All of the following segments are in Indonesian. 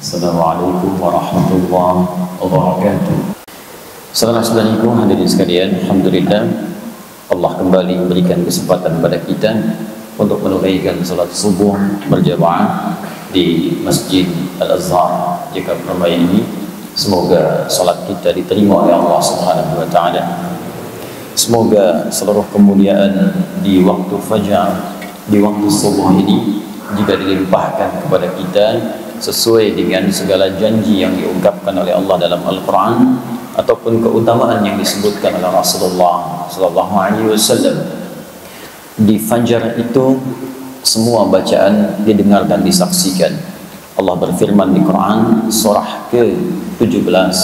Assalamualaikum warahmatullahi wabarakatuh. Saudara-saudariku hadirin sekalian, alhamdulillah Allah kembali memberikan kesempatan kepada kita untuk menunaikan salat subuh berjamaah di Masjid Al-Azhar Jakarta Permai ini. Semoga salat kita diterima oleh Allah Subhanahu wa taala. Semoga seluruh kemuliaan di waktu fajar, di waktu subuh ini jika dilimpahkan kepada kita sesuai dengan segala janji yang diungkapkan oleh Allah dalam Al-Quran ataupun keutamaan yang disebutkan oleh Rasulullah SAW. Di fajar itu semua bacaan didengar dan disaksikan. Allah berfirman di Quran surah ke-17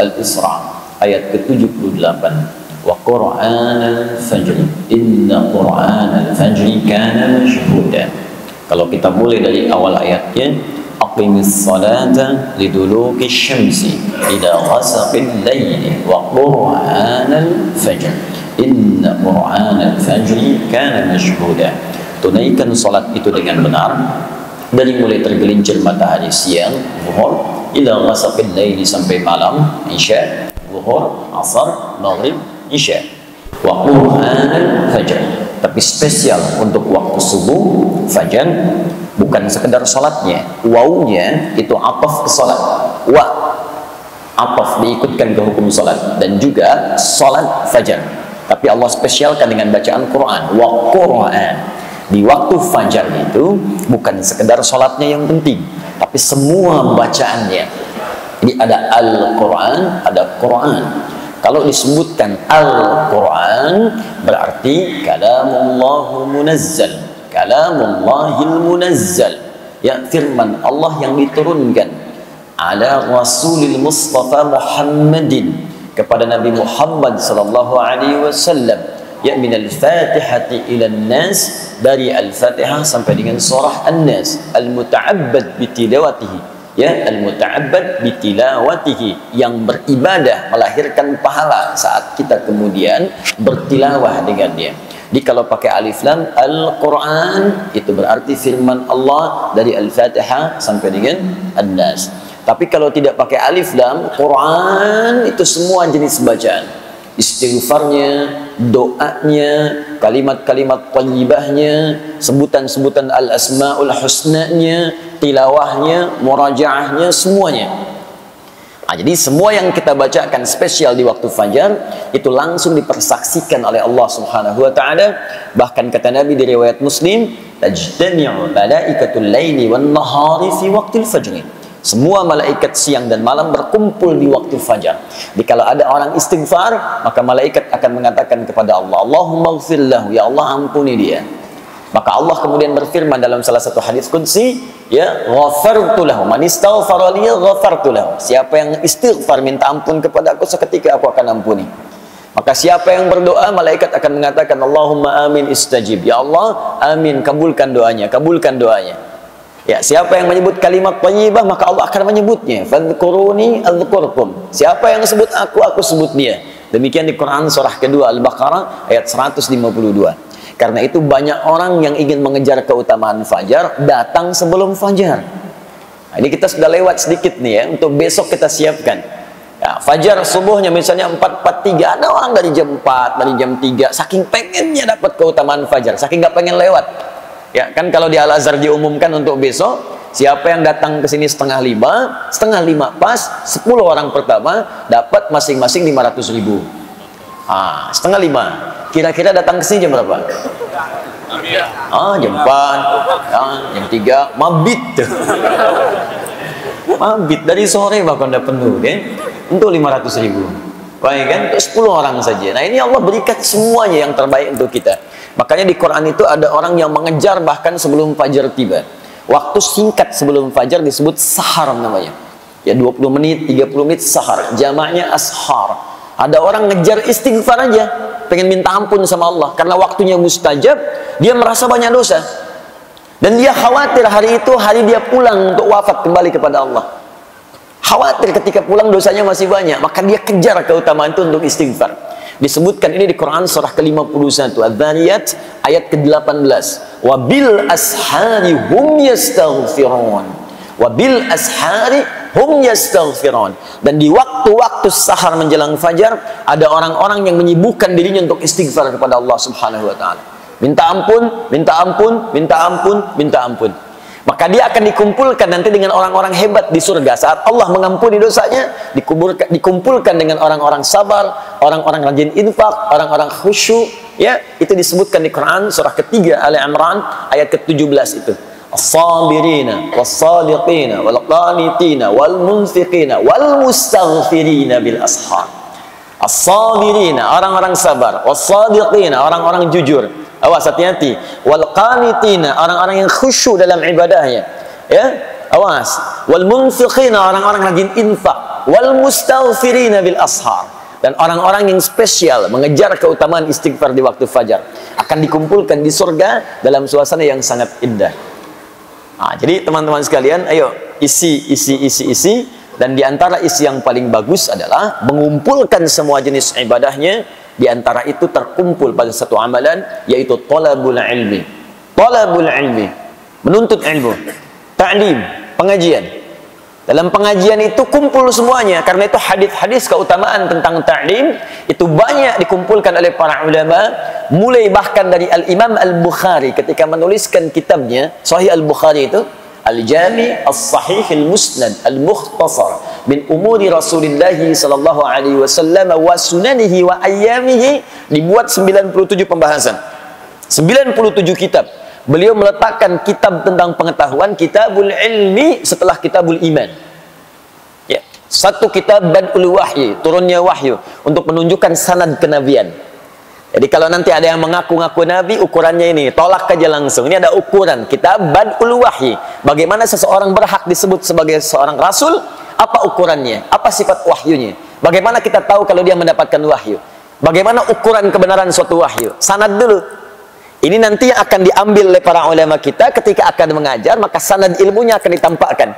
Al-Isra ayat ke-78, wa Qur'anal fajri inna Qur'anal fajri kana mashhuda. Kalau kita mulai dari awal ayatnya, aqimis salata liduluki syamsi ila ghasaqil layli wa Qur'anal fajr inna Qur'anal fajri kana mashhuda. Tunaikan salat itu dengan benar dari mulai tergelincir matahari siang zuhur ila ghasaqil layli sampai malam isya, zuhur, asar, maghrib, isya, wa Qur'anal fajr. Tapi spesial untuk waktu subuh fajar, bukan sekedar salatnya, wawunya itu ataf ke salat, wa ataf diikutkan ke hukum salat, dan juga salat fajar. Tapi Allah spesialkan dengan bacaan Quran, wa Quran. Di waktu fajar itu bukan sekedar salatnya yang penting, tapi semua bacaannya. Jadi ada Al-Quran, ada Quran. Kalau disebutkan Al-Quran berarti kalamullahu munazzal, kalamullahil munazzal, ya, firman Allah yang diturunkan ala Rasulil Mustafa Muhammadin, kepada Nabi Muhammad sallallahu alaihi wasallam, ya, minal Fatihati ila Nas, dari Al-Fatihah sampai dengan surah An-Nas, al-muta'abbad bitilawatihi, ya, al-muta'abbad bitilawatihi, yang beribadah melahirkan pahala saat kita kemudian bertilawah dengannya. Jadi kalau pakai alif lam Al-Quran itu berarti firman Allah dari Al-Fatihah sampai dengan An-Nas. Tapi kalau tidak pakai alif lam Quran itu semua jenis bacaan, istighfarnya, doanya, kalimat-kalimat thayyibahnya, sebutan-sebutan al-asmaul husnanya, tilawahnya, murajaahnya, semuanya. Nah, jadi semua yang kita bacakan spesial di waktu fajar itu langsung dipersaksikan oleh Allah Subhanahu wa taala. Bahkan kata Nabi di riwayat Muslim, tajtami'u malaikatul laili wan nahari fi waqtil fajr. Semua malaikat siang dan malam berkumpul di waktu fajar. Jadi kalau ada orang istighfar, maka malaikat akan mengatakan kepada Allah, Allahumma ighfir lahu, ya Allah ampuni dia. Maka Allah kemudian berfirman dalam salah satu hadis qudsi, ya, ghafartu lahu man istaghfara li ghafartu lahu. Siapa yang istighfar minta ampun kepada aku, seketika aku akan ampuni. Maka siapa yang berdoa, malaikat akan mengatakan Allahumma amin istajib, ya Allah amin, kabulkan doanya, kabulkan doanya. Ya, siapa yang menyebut kalimat thayyibah, maka Allah akan menyebutnya. Fadhkuruni adzkurkum. Siapa yang sebut aku sebut dia. Demikian di Quran surah kedua Al-Baqarah ayat 152. Karena itu banyak orang yang ingin mengejar keutamaan fajar datang sebelum fajar. Nah, ini kita sudah lewat sedikit nih ya, untuk besok kita siapkan. Ya, fajar subuhnya misalnya 4:43, ada orang dari jam 4, dari jam 3, saking pengennya dapat keutamaan fajar, saking nggak pengen lewat. Ya kan, kalau di Al-Azhar diumumkan untuk besok, siapa yang datang ke sini setengah lima pas, 10 orang pertama dapat masing-masing 500.000. Setengah 5. Kira-kira datang ke sini jam berapa? Jam 4, jam 3, mabit. Mabit dari sore bahkan udah penuh, kan? Untuk 500.000. Baik kan? Untuk 10 orang saja. Nah, ini Allah berikan semuanya yang terbaik untuk kita. Makanya di Quran itu ada orang yang mengejar bahkan sebelum fajar tiba. Waktu singkat sebelum fajar disebut sahar namanya. Ya, 20 menit, 30 menit sahar. Jamaknya ashar. Ada orang ngejar istighfar aja, pengen minta ampun sama Allah karena waktunya mustajab, dia merasa banyak dosa. Dan dia khawatir hari itu hari dia pulang untuk wafat kembali kepada Allah. Khawatir ketika pulang dosanya masih banyak, maka dia kejar keutamaan itu untuk istighfar. Disebutkan ini di Quran surah ke-51 Adz-Dzariyat ayat ke-18. Wa bil ashari hum yastaghfirun. wa bil ashari hum yastaghfirun. Dan di waktu-waktu sahar menjelang fajar ada orang-orang yang menyibukkan dirinya untuk istighfar kepada Allah Subhanahu wa taala. Minta ampun, minta ampun, minta ampun, minta ampun. Maka dia akan dikumpulkan nanti dengan orang-orang hebat di surga. Saat Allah mengampuni dosanya, dikumpulkan dengan orang-orang sabar, orang-orang rajin infak, orang-orang khusyuk. Ya, itu disebutkan di Quran surah ketiga Ali Imran ayat ke-17 itu. As-sabirina was-sadiqina wal-qanitina wal-munfiqina wal-mustaghfirina bil ashar. As-sabirina, orang-orang sabar, was-sadiqina, orang-orang jujur. Awas, hati-hati. Wal-qanitina, orang-orang yang khusyuk dalam ibadahnya. Ya, awas. Wal-munfiqina, orang-orang rajin infak. Wal-mustaghfirina bil ashar. Dan orang-orang yang spesial mengejar keutamaan istighfar di waktu fajar akan dikumpulkan di surga dalam suasana yang sangat indah. Nah, jadi teman-teman sekalian, ayo isi. Dan di antara isi yang paling bagus adalah mengumpulkan semua jenis ibadahnya. Di antara itu terkumpul pada satu amalan, yaitu talabul ilmi. Talabul ilmi, menuntut ilmu. Ta'lim, pengajian. Dalam pengajian itu kumpul semuanya. Karena itu hadis-hadis keutamaan tentang ta'lim itu banyak dikumpulkan oleh para ulama, mulai bahkan dari Al-Imam Al-Bukhari ketika menuliskan kitabnya Sahih Al-Bukhari itu Al-Jami' As-Sahih Al-Musnad Al-Mukhtasar min umuri Rasulullah sallallahu alaihi wasallam wa sunanihi wa ayyamihi, dibuat 97 pembahasan, 97 kitab. Beliau meletakkan kitab tentang pengetahuan, kitabul ilmi, setelah kitabul iman. Ya, satu kitab Bad'ul Wahyi, turunnya wahyu, untuk menunjukkan sanad kenabian. Jadi kalau nanti ada yang mengaku-ngaku nabi, ukurannya ini, tolak aja langsung. Ini ada ukuran, kitab Bad'ul Wahyi. Bagaimana seseorang berhak disebut sebagai seorang rasul? Apa ukurannya? Apa sifat wahyunya? Bagaimana kita tahu kalau dia mendapatkan wahyu? Bagaimana ukuran kebenaran suatu wahyu? Sanad dulu. Ini nanti yang akan diambil oleh para ulama kita ketika akan mengajar, maka sanad ilmunya akan ditampakkan.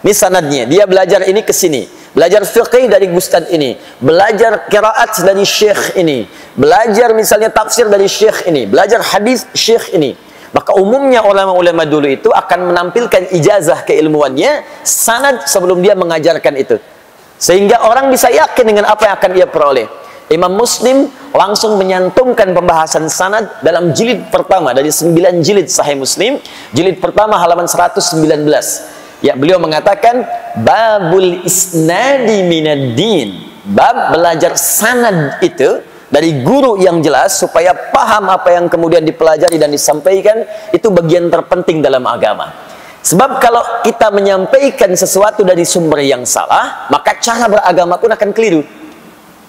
Ini sanadnya, dia belajar ini ke sini, belajar fiqih dari ustaz ini, belajar qiraat dari syekh ini, belajar misalnya tafsir dari syekh ini, belajar hadis syekh ini. Maka umumnya ulama-ulama dulu itu akan menampilkan ijazah keilmuannya, sanad sebelum dia mengajarkan itu. Sehingga orang bisa yakin dengan apa yang akan dia peroleh. Imam Muslim langsung menyantumkan pembahasan sanad dalam jilid pertama dari 9 jilid Sahih Muslim. Jilid pertama halaman 119. Ya, beliau mengatakan babul isnadi minad din. Bab belajar sanad itu dari guru yang jelas supaya paham apa yang kemudian dipelajari dan disampaikan, itu bagian terpenting dalam agama. Sebab kalau kita menyampaikan sesuatu dari sumber yang salah, maka cara beragama pun akan keliru.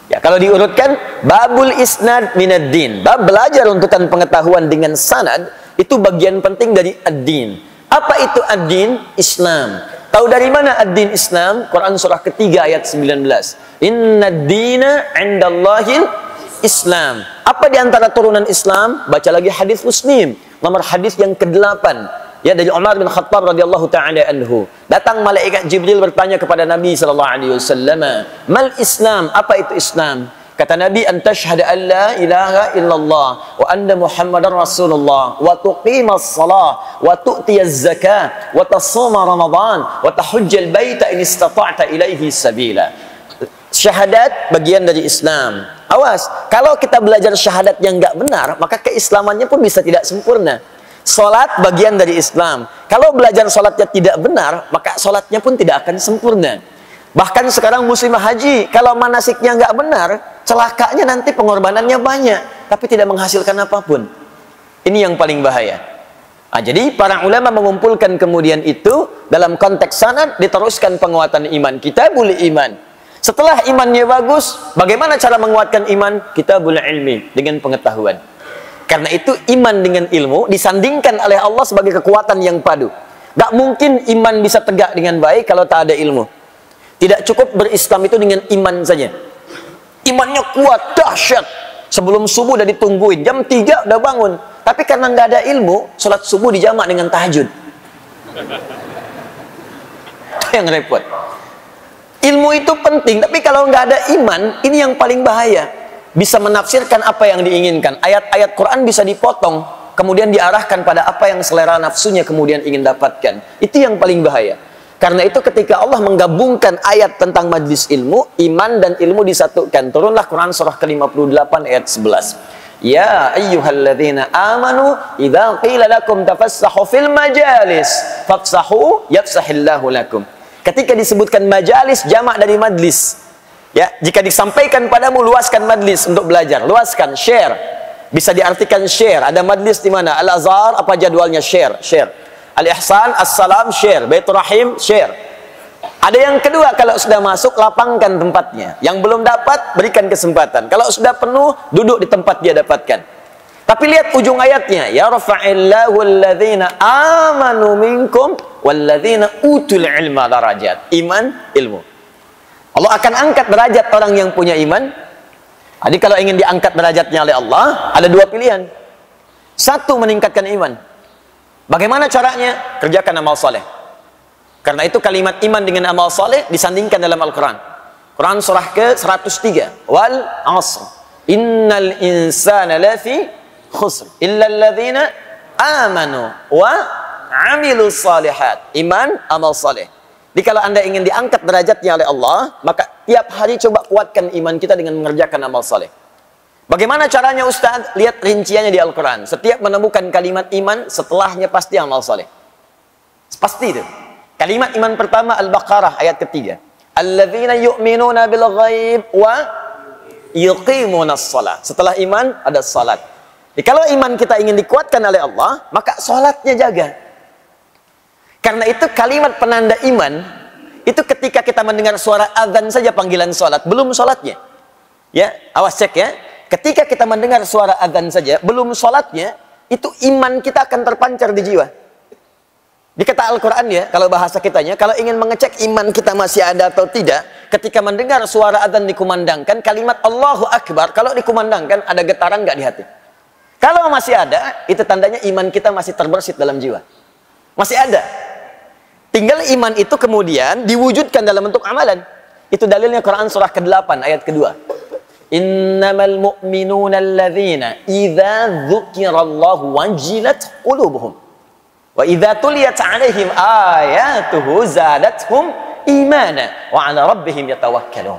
Ya, kalau diurutkan, babul isnad minad din, bab belajar runtutan pengetahuan dengan sanad, itu bagian penting dari ad-din. Apa itu ad-din? Islam. Tahu dari mana ad-din Islam? Quran surah ketiga ayat 19. Inna ad-dina 'indallahil Islam. Apa di antara turunan Islam? Baca lagi hadis Muslim, nomor hadis yang ke-8. Ya, dari Umar bin Khattab radhiyallahu taala anhu. Datang malaikat Jibril bertanya kepada Nabi sallallahu alaihi wasallam, "Mal Islam?" Apa itu Islam? Kata Nabi, "An tashhadu an la ilaha illallah wa anna Muhammadar Rasulullah wa tuqimas shalah wa tu'tiyaz zakah wa tasuma Ramadan wa tahujjal baita in istata'ta ilaihi sabila." Syahadat bagian dari Islam. Awas, kalau kita belajar syahadat yang enggak benar, maka keislamannya pun bisa tidak sempurna. Salat bagian dari Islam. Kalau belajar salatnya tidak benar, maka salatnya pun tidak akan sempurna. Bahkan sekarang muslimah haji, kalau manasiknya nggak benar, celakanya nanti pengorbanannya banyak, tapi tidak menghasilkan apapun. Ini yang paling bahaya. Nah, jadi para ulama mengumpulkan kemudian itu dalam konteks sanad, diteruskan penguatan iman, kitabul iman. Setelah imannya bagus, bagaimana cara menguatkan iman? Kitabul ilmi, dengan pengetahuan. Karena itu iman dengan ilmu disandingkan oleh Allah sebagai kekuatan yang padu. Gak mungkin iman bisa tegak dengan baik kalau tak ada ilmu. Tidak cukup berislam itu dengan iman saja. Imannya kuat, dahsyat. Sebelum subuh udah ditungguin, jam 3 udah bangun. Tapi karena nggak ada ilmu, sholat subuh dijamak dengan tahajud. Itu yang repot. Ilmu itu penting, tapi kalau nggak ada iman, ini yang paling bahaya. Bisa menafsirkan apa yang diinginkan. Ayat-ayat Quran bisa dipotong, kemudian diarahkan pada apa yang selera nafsunya kemudian ingin dapatkan. Itu yang paling bahaya. Karena itu ketika Allah menggabungkan ayat tentang majlis ilmu, iman dan ilmu disatukan. Turunlah Quran surah ke-58 ayat 11. Ya ayyuhalladzina amanu idza qila lakum tafassahu fil majalis fafsahu yafsahillahu lakum. Ketika disebutkan majalis, jamak dari majlis. Ya, jika disampaikan padamu, luaskan majlis untuk belajar, luaskan, share. Bisa diartikan share. Ada majlis di mana? Al-Azhar, apa jadwalnya? Share. Al-Ihsan, As-Salam, share. Baitur Rahim, share. Ada yang kedua, kalau sudah masuk, lapangkan tempatnya. Yang belum dapat, berikan kesempatan. Kalau sudah penuh, duduk di tempat dia dapatkan. Tapi lihat ujung ayatnya. Ya rafa'illahu alladhina amanu minkum walladhina utul ilma darajat. Iman, ilmu. Allah akan angkat derajat orang yang punya iman. Jadi kalau ingin diangkat derajatnya oleh Allah, ada dua pilihan. Satu, meningkatkan iman. Bagaimana caranya? Kerjakan amal saleh. Karena itu kalimat iman dengan amal saleh disandingkan dalam Al-Quran. Quran surah ke-103. Wal asr. Innal insana lafi khusr. Illa alladhina amanu wa amilus salihat. Iman, amal saleh. Jadi kalau anda ingin diangkat derajatnya oleh Allah, maka tiap hari coba kuatkan iman kita dengan mengerjakan amal saleh. Bagaimana caranya Ustaz? Lihat rinciannya di Al-Quran. Setiap menemukan kalimat iman, setelahnya pasti amal saleh. Pasti itu. Kalimat iman pertama Al-Baqarah ayat ketiga. Alladzina yu'minuna bil ghaib wa yuqimunas shalah. Setelah iman ada salat. Jadi kalau iman kita ingin dikuatkan oleh Allah, maka salatnya jaga. Karena itu kalimat penanda iman itu ketika kita mendengar suara azan saja panggilan salat, belum salatnya. Ya, awas cek ya. Ketika kita mendengar suara azan saja, belum sholatnya, itu iman kita akan terpancar di jiwa. Di kata Al-Quran ya, kalau bahasa kitanya, kalau ingin mengecek iman kita masih ada atau tidak, ketika mendengar suara azan dikumandangkan, kalimat Allahu Akbar, kalau dikumandangkan, ada getaran nggak di hati? Kalau masih ada, itu tandanya iman kita masih terbersit dalam jiwa. Masih ada. Tinggal iman itu kemudian diwujudkan dalam bentuk amalan. Itu dalilnya Quran surah ke-8 ayat kedua. Innamal mu'minuna alladzina idza dzukirallahu wajilat qulubuhum wa idza tuliyat 'alaihim ayatuhu zadatuhum imana wa 'ala rabbihim yatawakkalun.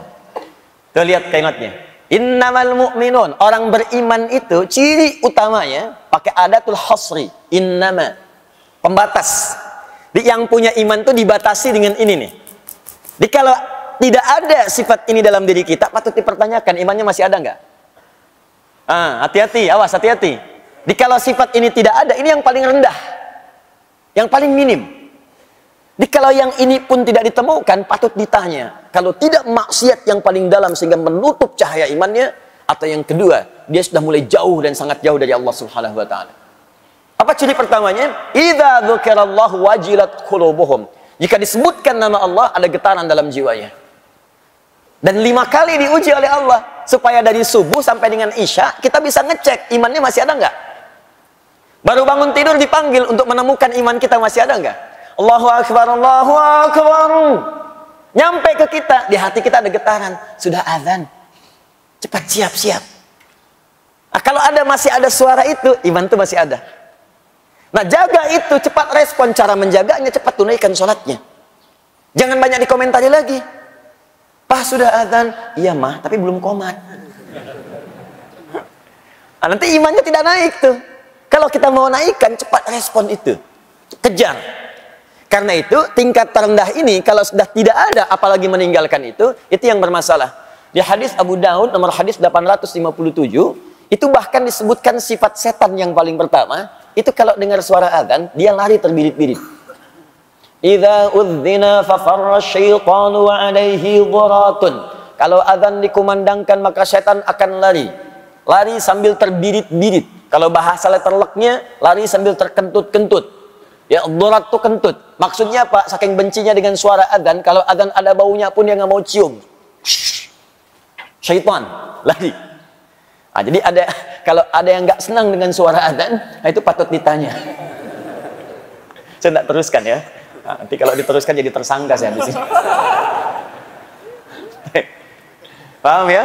Tuh lihat kalimatnya. Innamal mu'minun, orang beriman itu ciri utamanya pakai adatul hasri. Innama, pembatas. Yang punya iman itu dibatasi dengan ini nih. Jadi kalau tidak ada sifat ini dalam diri kita, patut dipertanyakan, imannya masih ada nggak? Hati-hati, awas, hati-hati. Jadi kalau sifat ini tidak ada, ini yang paling rendah. Yang paling minim. Jadi kalau yang ini pun tidak ditemukan, patut ditanya. Kalau tidak maksiat yang paling dalam sehingga menutup cahaya imannya, atau yang kedua, dia sudah mulai jauh dan sangat jauh dari Allah Subhanahu wa Ta'ala. Apa ciri pertamanya? Idza dzukirallahu wajilat qulubuhum. Jika disebutkan nama Allah, ada getaran dalam jiwanya. Dan 5 kali diuji oleh Allah supaya dari subuh sampai dengan isya kita bisa ngecek imannya masih ada nggak. Baru bangun tidur dipanggil untuk menemukan iman kita masih ada nggak. Allahu Akbar, Allahu Akbar. Nyampe ke kita, di hati kita ada getaran. Sudah azan, cepat siap-siap. Nah, kalau masih ada suara itu, iman itu masih ada. Nah, jaga itu, cepat respon. Cara menjaganya, cepat tunaikan sholatnya. Jangan banyak dikomentari lagi. Pak, sudah azan. Iya mah, tapi belum qomat. Nah, nanti imannya tidak naik tuh. Kalau kita mau naikkan, cepat respon itu. Kejar. Karena itu, tingkat terendah ini, kalau sudah tidak ada, apalagi meninggalkan itu yang bermasalah. Di hadis Abu Daud, nomor hadis 857, itu bahkan disebutkan sifat setan yang paling pertama, itu kalau dengar suara azan, dia lari terbirit-birit. Idza udzina fafarra syaitanu wa alaihi dhuratun. Kalau azan dikumandangkan maka setan akan lari. Lari sambil terbirit-birit. Kalau bahasa letterlocknya, lari sambil terkentut-kentut. Ya, dhurat itu kentut. Maksudnya apa? Saking bencinya dengan suara azan, kalau azan ada baunya pun dia nggak mau cium. Syaitan lari. Nah, jadi kalau ada yang nggak senang dengan suara azan, nah itu patut ditanya. Saya tidak teruskan ya. Nah, nanti kalau diteruskan jadi tersangka saya di sini. Paham ya?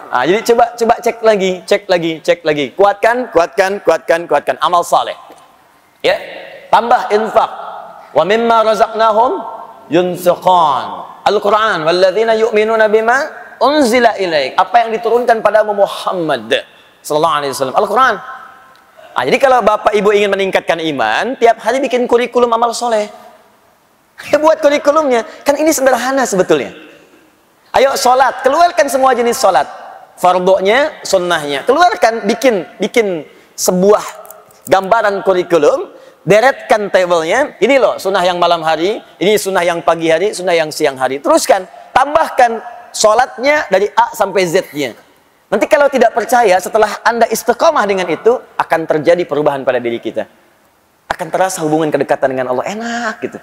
Nah, jadi coba cek lagi. Kuatkan amal saleh. Ya, tambah infak. Wa mimma razaqnahum yunfiqan. Al-Quran, walladzina yu'minuna bima unzila ilaik. Apa yang diturunkan pada Muhammad sallallahu alaihi wasallam. Al-Quran. Nah, jadi kalau Bapak Ibu ingin meningkatkan iman, tiap hari bikin kurikulum amal soleh. Ya, buat kurikulumnya. Kan ini sederhana sebetulnya. Ayo sholat, keluarkan semua jenis sholat. Fardunya, sunnahnya. Keluarkan, bikin sebuah gambaran kurikulum, deretkan tabelnya. Ini loh sunnah yang malam hari, ini sunnah yang pagi hari, sunnah yang siang hari. Teruskan, tambahkan sholatnya dari A sampai Z-nya. Nanti kalau tidak percaya, setelah Anda istiqomah dengan itu, akan terjadi perubahan pada diri kita. Akan terasa hubungan kedekatan dengan Allah. Enak gitu.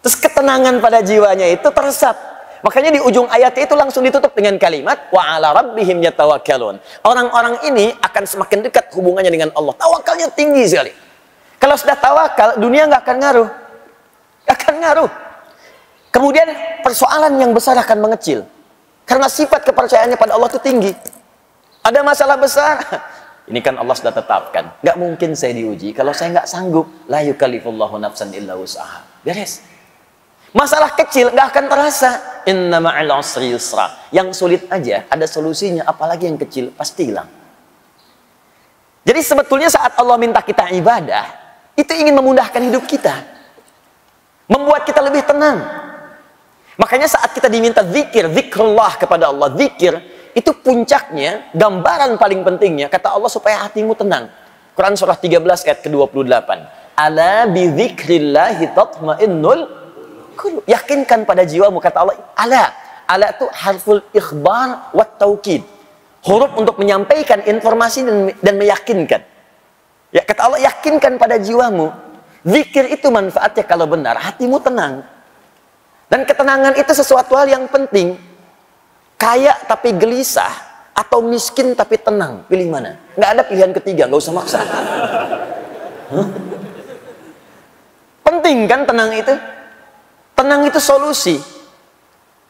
Terus ketenangan pada jiwanya itu teresap. Makanya di ujung ayat itu langsung ditutup dengan kalimat wa 'ala rabbihim yatawakkalun. Orang-orang ini akan semakin dekat hubungannya dengan Allah. Tawakalnya tinggi sekali. Kalau sudah tawakal, dunia nggak akan ngaruh. Nggak akan ngaruh. Kemudian persoalan yang besar akan mengecil. Karena sifat kepercayaannya pada Allah itu tinggi. Ada masalah besar. Ini kan Allah sudah tetapkan. Nggak mungkin saya diuji kalau saya nggak sanggup. La yukallifullahu nafsan illa wus'aha. Beres. Masalah kecil nggak akan terasa. Inna ma'al usri yusra. Yang sulit aja ada solusinya, apalagi yang kecil pasti hilang. Jadi sebetulnya saat Allah minta kita ibadah, itu ingin memudahkan hidup kita, membuat kita lebih tenang. Makanya saat kita diminta zikir, zikrullah kepada Allah, zikir itu puncaknya, gambaran paling pentingnya kata Allah supaya hatimu tenang. Quran surah 13 ayat ke-28. Ala bi dzikrillahi tatmainnul. Yakinkan pada jiwamu, kata Allah. Ala itu harful ikhbar wa taukid, huruf untuk menyampaikan informasi dan meyakinkan. Ya, kata Allah, yakinkan pada jiwamu. Zikir itu manfaatnya kalau benar, hatimu tenang. Dan ketenangan itu sesuatu hal yang penting. Kaya tapi gelisah atau miskin tapi tenang, pilih mana? Nggak ada pilihan ketiga, nggak usah maksa. Penting kan tenang itu? Tenang itu solusi.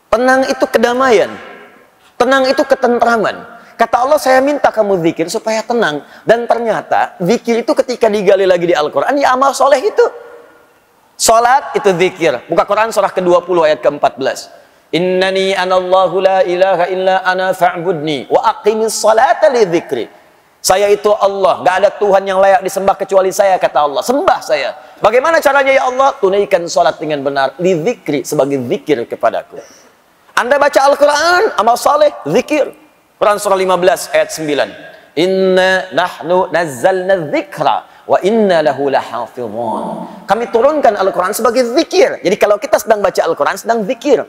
Tenang itu kedamaian. Tenang itu ketentraman. Kata Allah, saya minta kamu zikir supaya tenang. Dan ternyata zikir itu ketika digali lagi di Al-Quran, ya amal soleh itu. Salat itu zikir. Buka Quran surah ke-20 ayat ke-14. Innani anallahu la ilaha illa ana fa'budni wa aqimis salata li dzikri. Saya itu Allah, gak ada Tuhan yang layak disembah kecuali saya, kata Allah. Sembah saya. Bagaimana caranya ya Allah? Tunaikan salat dengan benar. Li dzikri, sebagai zikir kepadaku. Anda baca Al-Quran, amal saleh, zikir. Quran surah 15 ayat 9. Inna nahnu nazzalna dzikra wa inna lahu lahafizun. Kami turunkan Al-Quran sebagai zikir. Jadi kalau kita sedang baca Al-Quran, sedang zikir.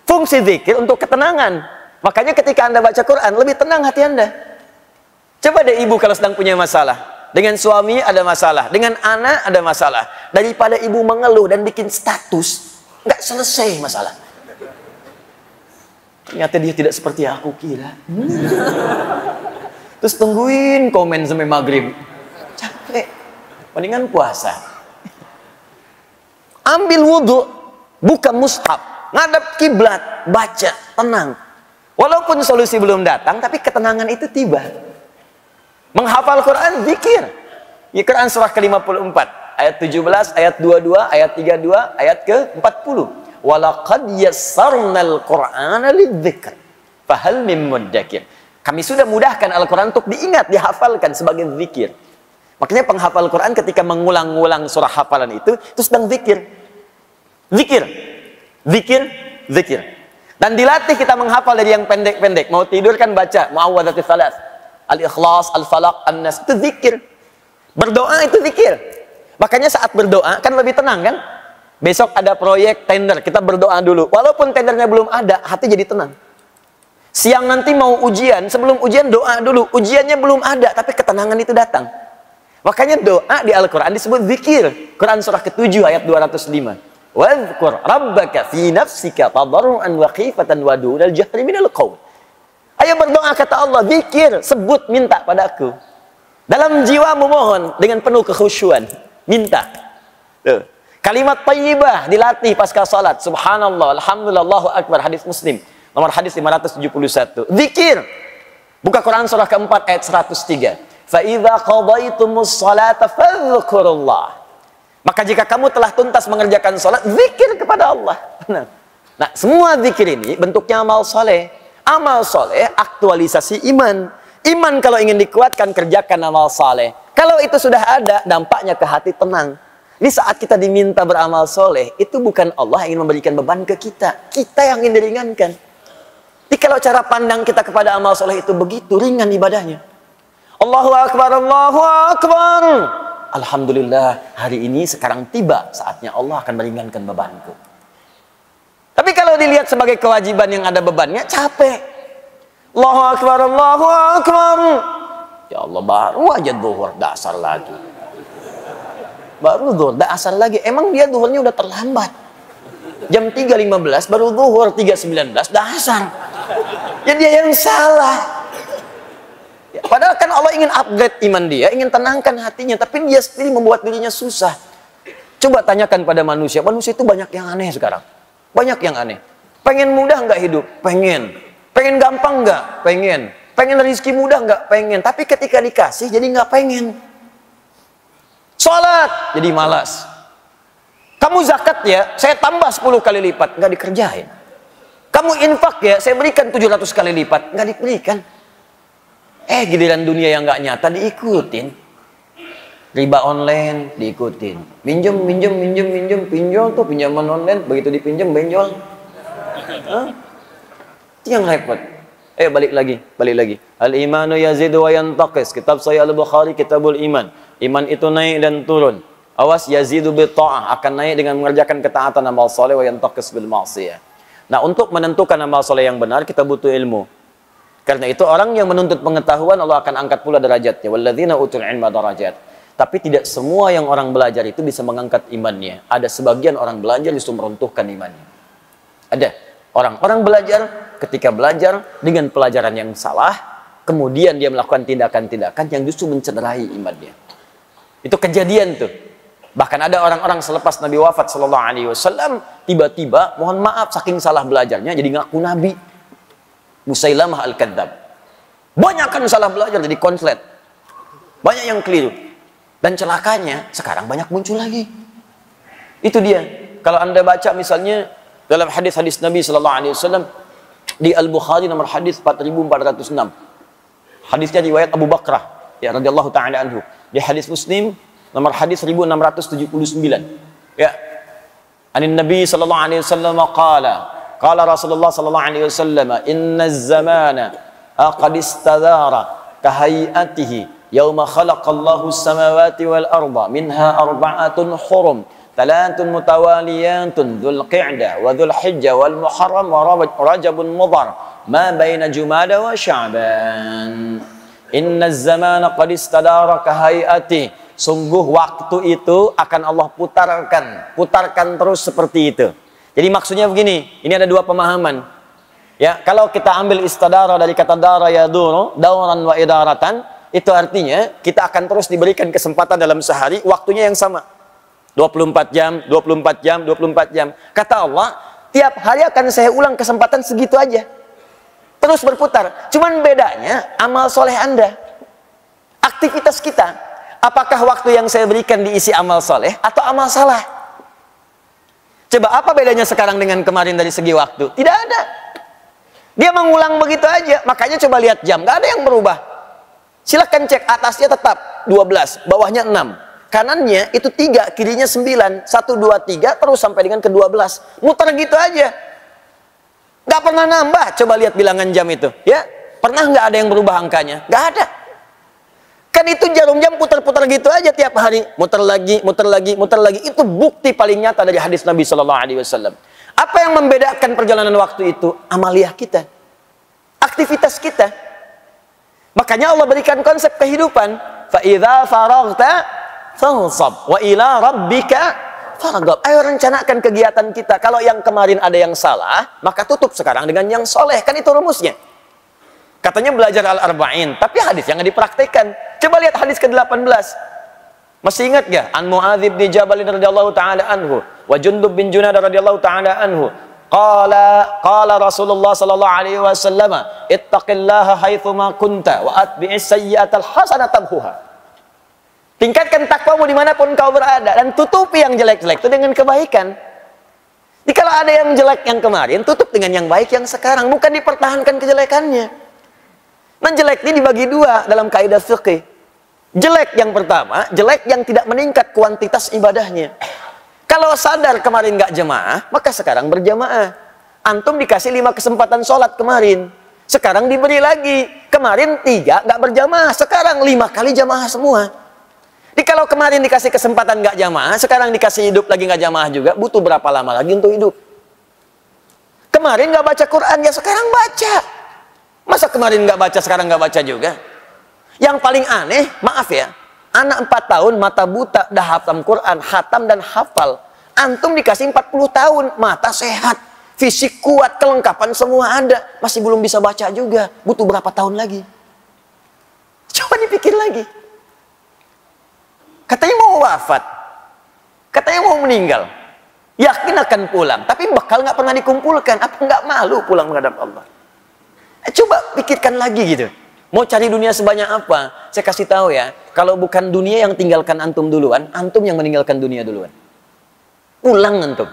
Fungsi zikir untuk ketenangan. Makanya ketika Anda baca Quran, lebih tenang hati Anda. Coba deh ibu kalau sedang punya masalah. Dengan suami ada masalah, dengan anak ada masalah. Daripada ibu mengeluh dan bikin status, nggak selesai masalah. Ternyata dia tidak seperti aku kira. Terus tungguin komen sampai maghrib. Capek. Mendingan puasa. Ambil wudhu, buka mushaf, ngadap kiblat, baca, tenang. Walaupun solusi belum datang, tapi ketenangan itu tiba. Menghafal Quran, zikir. Ya, Quran surah ke-54, ayat 17, ayat 22, ayat 32, ayat ke-40. Walaqad yassarnal Qur'ana lidzikr. Fahal mim muddakir. Kami sudah mudahkan Al-Quran untuk diingat, dihafalkan sebagai zikir. Makanya penghafal Quran ketika mengulang-ulang surah hafalan itu sedang zikir. Zikir. Zikir, zikir. Dan dilatih kita menghafal dari yang pendek-pendek. Mau tidur kan baca Mu'awwadhatis Salas. Al-Ikhlas, Al-Falaq, An-Nas, itu zikir. Berdoa itu zikir. Makanya saat berdoa kan lebih tenang kan? Besok ada proyek tender, kita berdoa dulu. Walaupun tendernya belum ada, hati jadi tenang. Siang nanti mau ujian, sebelum ujian doa dulu. Ujiannya belum ada, tapi ketenangan itu datang. Makanya doa di Al-Quran disebut zikir. Quran surah ke-7 ayat 205. Wadhkur rabbaka fi nafsika tadarruan wa khifatan wa dunal jahri minal qaul. Ayo berdoa, kata Allah, zikir, sebut, minta padaku. Dalam jiwamu mohon dengan penuh kekhusyuan, minta. Tuh. Kalimat thayyibah dilatih pasca salat. Subhanallah, alhamdulillah, Allahu akbar, hadis Muslim. Nomor hadis 571. Zikir. Buka Quran surah ke-4 ayat 103. Fa idza qadaytumus salata fadhkurullah. Maka jika kamu telah tuntas mengerjakan sholat, zikir kepada Allah. Nah, semua zikir ini bentuknya amal soleh. Amal soleh aktualisasi iman. Iman kalau ingin dikuatkan, kerjakan amal soleh. Kalau itu sudah ada, dampaknya ke hati tenang. Ini saat kita diminta beramal soleh, itu bukan Allah yang ingin memberikan beban ke kita. Kita yang ingin diringankan. Jadi kalau cara pandang kita kepada amal soleh itu begitu, ringan ibadahnya. Allahu Akbar, Allahu Akbar. Alhamdulillah, hari ini sekarang tiba saatnya Allah akan meringankan bebanku. Tapi kalau dilihat sebagai kewajiban yang ada bebannya, capek. Allahu Akbar, Allahu Akbar. Ya Allah, baru aja zuhur, dasar lagi. Baru zuhur, dasar lagi. Emang dia zuhurnya udah terlambat. Jam 3.15 baru zuhur, 3.19, dasar. Ya dia yang salah. Padahal kan Allah ingin upgrade iman dia, ingin tenangkan hatinya, tapi dia sendiri membuat dirinya susah. Coba tanyakan pada manusia, manusia itu banyak yang aneh sekarang. Banyak yang aneh. Pengen mudah nggak hidup? Pengen. Pengen gampang nggak? Pengen. Pengen rezeki mudah nggak? Pengen. Tapi ketika dikasih jadi nggak pengen. Sholat jadi malas. Kamu zakat ya, saya tambah 10 kali lipat, nggak dikerjain. Kamu infak ya, saya berikan 700 kali lipat, nggak diberikan. Giliran dunia yang nggak nyata diikutin. Riba online diikutin. Minjem, pinjol tuh pinjaman online. Begitu dipinjam, benjol. Itu yang repot. Balik lagi. Al-imanu yazidu wa yantaqis. Kitab Sahih Al-Bukhari, Kitabul Iman. Iman itu naik dan turun. Awas, yazidu bi ta'ah, akan naik dengan mengerjakan ketaatan amal soleh, wa yantaqis bil ma'siyah. Nah, untuk menentukan amal soleh yang benar, kita butuh ilmu. Karena itu orang yang menuntut pengetahuan Allah akan angkat pula derajatnya. Walladzina utul ilma darajat. Tapi tidak semua yang orang belajar itu bisa mengangkat imannya. Ada sebagian orang belajar justru meruntuhkan imannya. Ada orang-orang belajar, ketika belajar dengan pelajaran yang salah, kemudian dia melakukan tindakan-tindakan yang justru mencederai imannya. Itu kejadian tuh. Bahkan ada orang-orang selepas Nabi wafat sallallahu alaihi wasallam, tiba-tiba mohon maaf saking salah belajarnya jadi ngaku nabi. Musailamah al-Kadzab. Banyak kan salah belajar jadi konslet. Banyak yang keliru. Dan celakanya sekarang banyak muncul lagi. Itu dia. Kalau Anda baca misalnya dalam hadis-hadis Nabi sallallahu alaihi wasallam di Al-Bukhari nomor hadis 4406. Hadisnya riwayat Abu Bakrah ya radhiyallahu taala anhu. Di hadis Muslim nomor hadis 1679. Ya. Anin Nabi sallallahu alaihi wasallam qala Rasulullah sallallahu alaihi wasallam inna az-zamana qad istadara kahayatihi yauma khalaqallahu as-samawati wal arda minha arba'atun hurum thalathun mutawaliyatun dzul qa'dah wa dzul hijjah wal muharram wa rajabun mudhar ma baina jumada wa sya'ban inna az-zamana qad istadara kahayatihi. Sungguh waktu itu akan Allah putarkan terus seperti itu. Jadi maksudnya begini, ini ada dua pemahaman. Ya, kalau kita ambil istadara dari kata dara yaduru, dauran wa idaratan, itu artinya kita akan terus diberikan kesempatan dalam sehari, waktunya yang sama. 24 jam, 24 jam, 24 jam. Kata Allah, tiap hari akan saya ulang kesempatan segitu aja. Terus berputar. Cuman bedanya amal soleh Anda. Aktivitas kita. Apakah waktu yang saya berikan diisi amal soleh atau amal salah? Coba apa bedanya sekarang dengan kemarin dari segi waktu? Tidak ada. Dia mengulang begitu aja. Makanya coba lihat jam. Gak ada yang berubah. Silahkan cek. Atasnya tetap 12. Bawahnya 6. Kanannya itu 3. Kirinya 9. 1, 2, 3. Terus sampai dengan ke 12. Muter gitu aja. Gak pernah nambah. Coba lihat bilangan jam itu. Ya, pernah gak ada yang berubah angkanya? Gak ada. Kan itu jarum jam putar-putar gitu aja tiap hari. Muter lagi, muter lagi, muter lagi. Itu bukti paling nyata dari hadis Nabi sallallahu alaihi wasallam. Apa yang membedakan perjalanan waktu itu? Amaliyah kita. Aktivitas kita. Makanya Allah berikan konsep kehidupan. Fa idza faraghta fansab wa ila rabbika farghab. Ayo rencanakan kegiatan kita. Kalau yang kemarin ada yang salah, maka tutup sekarang dengan yang soleh. Kan itu rumusnya. Katanya belajar al-arba'in, tapi hadis yang nggak dipraktekkan. Coba lihat hadis ke-18. Masih ingat gak? An Mu'adz bin Jabal radhiyallahu taala anhu wa Jundub bin Junadah radhiyallahu taala anhu. Qala Rasulullah sallallahu alaihi wasallam, "Ittaqillaha haitsu ma kunta wa atbi'is sayyi'atal hasanata tamhuha." Tingkatkan takwamu dimanapun kau berada. Dan tutupi yang jelek-jelek itu dengan kebaikan. Jadi kalau ada yang jelek yang kemarin, tutup dengan yang baik yang sekarang. Bukan dipertahankan kejelekannya. Dan jelek ini dibagi dua dalam kaidah fikih. Jelek yang pertama, jelek yang tidak meningkat kuantitas ibadahnya. Kalau sadar kemarin nggak jemaah, maka sekarang berjamaah. Antum dikasih 5 kesempatan sholat kemarin. Sekarang diberi lagi. Kemarin 3 nggak berjamaah, sekarang 5 kali jamaah semua. Jadi kalau kemarin dikasih kesempatan nggak jamaah, sekarang dikasih hidup lagi nggak jamaah juga, butuh berapa lama lagi untuk hidup? Kemarin nggak baca Quran, ya sekarang baca. Masa kemarin nggak baca, sekarang nggak baca juga? Yang paling aneh, maaf ya, anak 4 tahun, mata buta, dah hafal Quran, khatam dan hafal. Antum dikasih 40 tahun, mata sehat, fisik kuat, kelengkapan semua ada, masih belum bisa baca juga, butuh berapa tahun lagi? Coba dipikir lagi. Katanya mau wafat, katanya mau meninggal, yakin akan pulang, tapi bakal nggak pernah dikumpulkan. Apa nggak malu pulang menghadap Allah? Coba pikirkan lagi gitu. Mau cari dunia sebanyak apa? Saya kasih tahu ya, kalau bukan dunia yang tinggalkan antum duluan, antum yang meninggalkan dunia duluan. Pulang antum.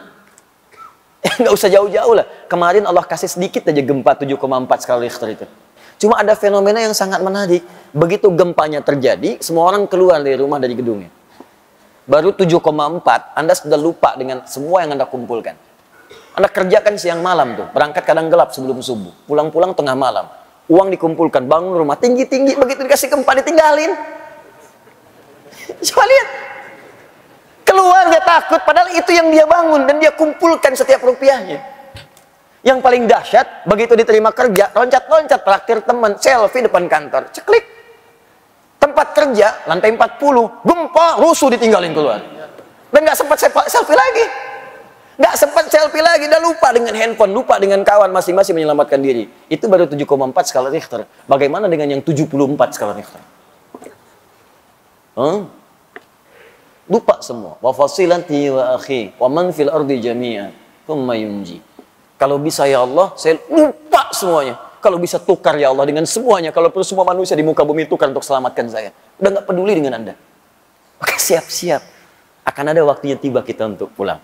Nggak usah jauh-jauh lah. Kemarin Allah kasih sedikit aja gempa 7,4 skala Richter itu. Cuma ada fenomena yang sangat menarik. Begitu gempanya terjadi, semua orang keluar dari rumah, dari gedungnya. Baru 7,4, Anda sudah lupa dengan semua yang Anda kumpulkan. Anda kerjakan siang malam tuh, berangkat kadang gelap sebelum subuh, pulang-pulang tengah malam. Uang dikumpulkan, bangun rumah tinggi-tinggi, begitu dikasih gempa ditinggalin. Coba lihat. Keluar dia takut, padahal itu yang dia bangun dan dia kumpulkan setiap rupiahnya. Yang paling dahsyat, begitu diterima kerja, loncat-loncat traktir teman, selfie depan kantor, ceklik. Tempat kerja, lantai 40, gempa, rusuh ditinggalin keluar. Dan nggak sempat selfie lagi. Nggak sempat selfie lagi, udah lupa dengan handphone, lupa dengan kawan, masing-masing menyelamatkan diri. Itu baru 7,4 skala Richter. Bagaimana dengan yang 74 skala Richter? Lupa semua. Wa fasilati wa akhi, wa man fil ardi jami'an, thumma yunji. Kalau bisa ya Allah, saya lupa semuanya. Kalau bisa tukar ya Allah dengan semuanya. Kalau perlu semua manusia di muka bumi tukar untuk selamatkan saya. Udah nggak peduli dengan Anda. Maka siap-siap. Akan ada waktunya tiba kita untuk pulang.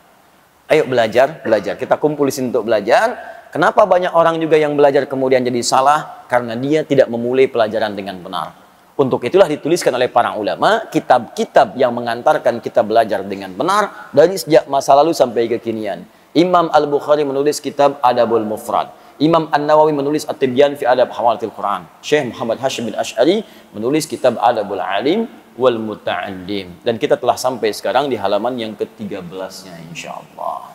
Ayo belajar, belajar. Kita kumpul di sini untuk belajar. Kenapa banyak orang juga yang belajar kemudian jadi salah? Karena dia tidak memulai pelajaran dengan benar. Untuk itulah dituliskan oleh para ulama kitab-kitab yang mengantarkan kita belajar dengan benar dari sejak masa lalu sampai kekinian. Imam Al-Bukhari menulis kitab Adabul Mufrad. Imam An-Nawawi menulis At-Tibyan fi Adab Hawalatil Quran. Syekh Muhammad Hashim bin Ash'ari menulis kitab Adabul Alim wal Muta'allim. Dan kita telah sampai sekarang di halaman yang ke-13-nya insyaallah.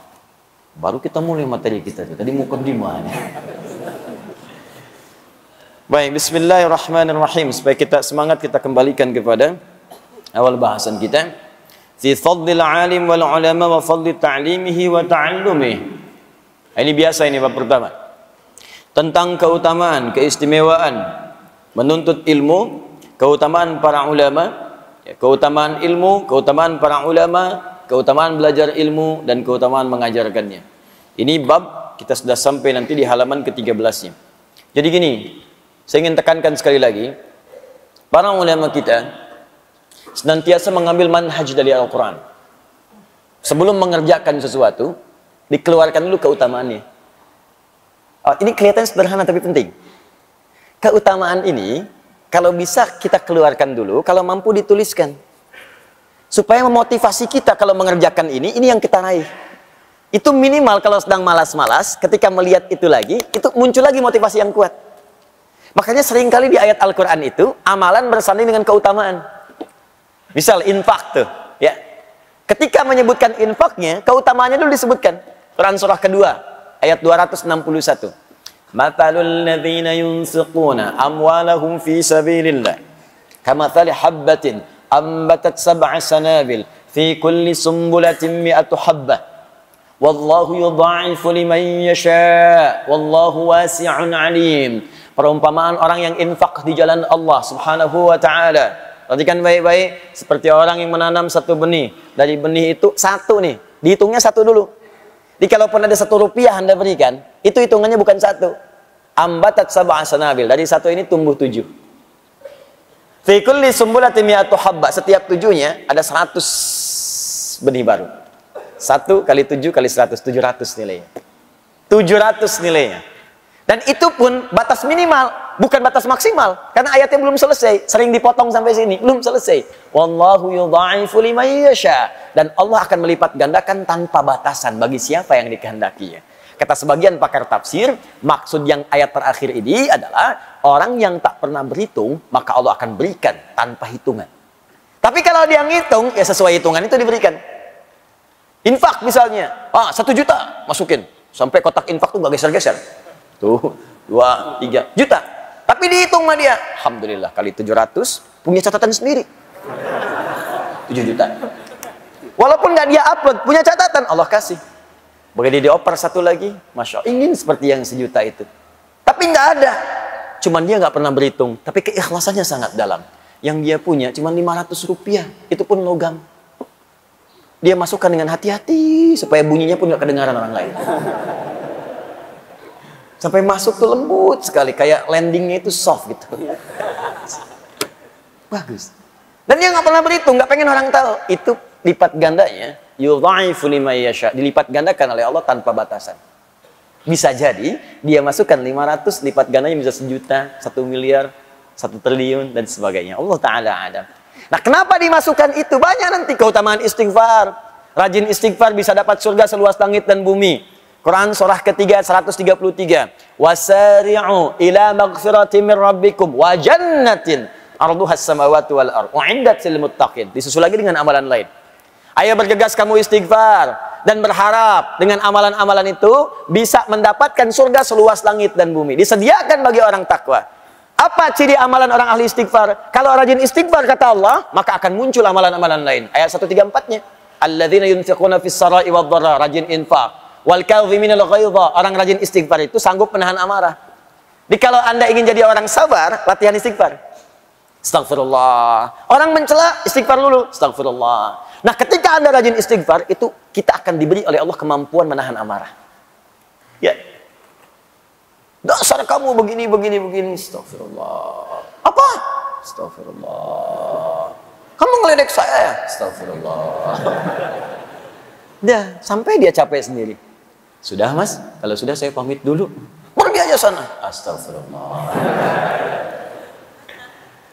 Baru kita mulai materi kita tuh. Tadi mukaddimah. Baik, bismillahirrahmanirrahim. Supaya kita semangat, kita kembalikan kepada awal bahasan kita. Fi fadlil alim wal ulama wa fadli ta'limihi wa ta'allumihi. Ini biasa, ini bab pertama. Tentang keutamaan, keistimewaan menuntut ilmu, keutamaan para ulama, keutamaan ilmu, keutamaan para ulama, keutamaan belajar ilmu dan keutamaan mengajarkannya. Ini bab kita sudah sampai nanti di halaman ke-13-nya. Jadi gini, saya ingin tekankan sekali lagi, para ulama kita senantiasa mengambil manhaj dari Al-Quran. Sebelum mengerjakan sesuatu, dikeluarkan dulu keutamaannya. Ini kelihatan sederhana tapi penting. Keutamaan ini, kalau bisa kita keluarkan dulu, kalau mampu dituliskan. Supaya memotivasi kita kalau mengerjakan ini yang kita raih. Itu minimal kalau sedang malas-malas, ketika melihat itu lagi, itu muncul lagi motivasi yang kuat. Makanya seringkali di ayat Al-Quran itu, amalan bersanding dengan keutamaan. Misal infak tuh, ya. Ketika menyebutkan infaknya, keutamaannya dulu disebutkan. Quran surah kedua, ayat 261. Mathalul ladzina yunfiquna amwalahum fi sabilillah kamathali habbatin ambatat sab'a sanabil fi kulli sumbulatin mi'atu habbah. Wallahu yudha'ifu liman yasha' wallahu wasi'un 'alim. Perumpamaan orang yang infak di jalan Allah Subhanahu wa taala. Perhatikan baik-baik, seperti orang yang menanam satu benih. Dari benih itu satu nih, dihitungnya satu dulu. Jadi kalaupun ada 1 rupiah Anda berikan, itu hitungannya bukan 1. Ambatat sab'a sanabil, dari 1 ini tumbuh 7. Fi kulli sumbulatin mi'atu habba. Setiap 7-nya ada 100 benih baru. 1 kali 7 kali 100, 700 nilainya. 700 nilainya. Dan itu pun batas minimal, bukan batas maksimal. Karena ayatnya belum selesai. Sering dipotong sampai sini, belum selesai. Wallahu yudha'ifu liman yasha. Dan Allah akan melipat gandakan tanpa batasan bagi siapa yang dikehendakinya. Kata sebagian pakar tafsir, maksud yang ayat terakhir ini adalah orang yang tak pernah berhitung, maka Allah akan berikan tanpa hitungan. Tapi kalau dia ngitung, ya sesuai hitungan itu diberikan. Infak misalnya, 1 juta masukin. Sampai kotak infak tuh gak geser-geser. Tuh, 2, 3 juta. Tapi dihitung sama dia. Alhamdulillah, kali 700, punya catatan sendiri. 7 juta. Walaupun gak dia upload, punya catatan, Allah kasih. Begitu dioper 1 lagi, Masya Allah, ingin seperti yang 1 juta itu. Tapi nggak ada. Cuman dia nggak pernah berhitung. Tapi keikhlasannya sangat dalam. Yang dia punya cuma 500 rupiah. Itu pun logam. Dia masukkan dengan hati-hati. Supaya bunyinya pun nggak kedengaran orang lain. Sampai masuk tuh lembut sekali. Kayak landingnya itu soft gitu. Bagus. Dan dia nggak pernah berhitung. Nggak pengen orang tahu. Itu lipat gandanya. Yudha'ifu liman yasha, dilipat gandakan oleh Allah tanpa batasan. Bisa jadi dia masukkan 500, lipat gandanya bisa 1 juta, 1 miliar, 1 triliun dan sebagainya. Allah taala adam. Nah, kenapa dimasukkan itu? Banyak nanti keutamaan istighfar. Rajin istighfar bisa dapat surga seluas langit dan bumi. Quran surah ketiga 133. Wasari'u ila maghfiratin min rabbikum wa jannatin arduhas samawati wal ardh u'iddat lil muttaqin. Disusul lagi dengan amalan lain. Ayo bergegas kamu istighfar dan berharap dengan amalan-amalan itu bisa mendapatkan surga seluas langit dan bumi. Disediakan bagi orang takwa. Apa ciri amalan orang ahli istighfar? Kalau rajin istighfar kata Allah, maka akan muncul amalan-amalan lain. Ayat 134-nya. Alladzina yunfiquna fis sarai wad dharra, rajin infak. Wal kadhiminal ghaidha, orang rajin istighfar itu sanggup menahan amarah. Jadi kalau Anda ingin jadi orang sabar, latihan istighfar. Astagfirullah. Orang mencela, istighfar dulu. Astagfirullah. Nah, ketika Anda rajin istighfar, itu kita akan diberi oleh Allah kemampuan menahan amarah. Ya. Dasar kamu begini. Astagfirullah. Apa? Astagfirullah. Kamu ngeledek saya ya? Astagfirullah. Dah, sampai dia capek sendiri. Sudah mas, kalau sudah saya pamit dulu. Pergi aja sana. Astagfirullah.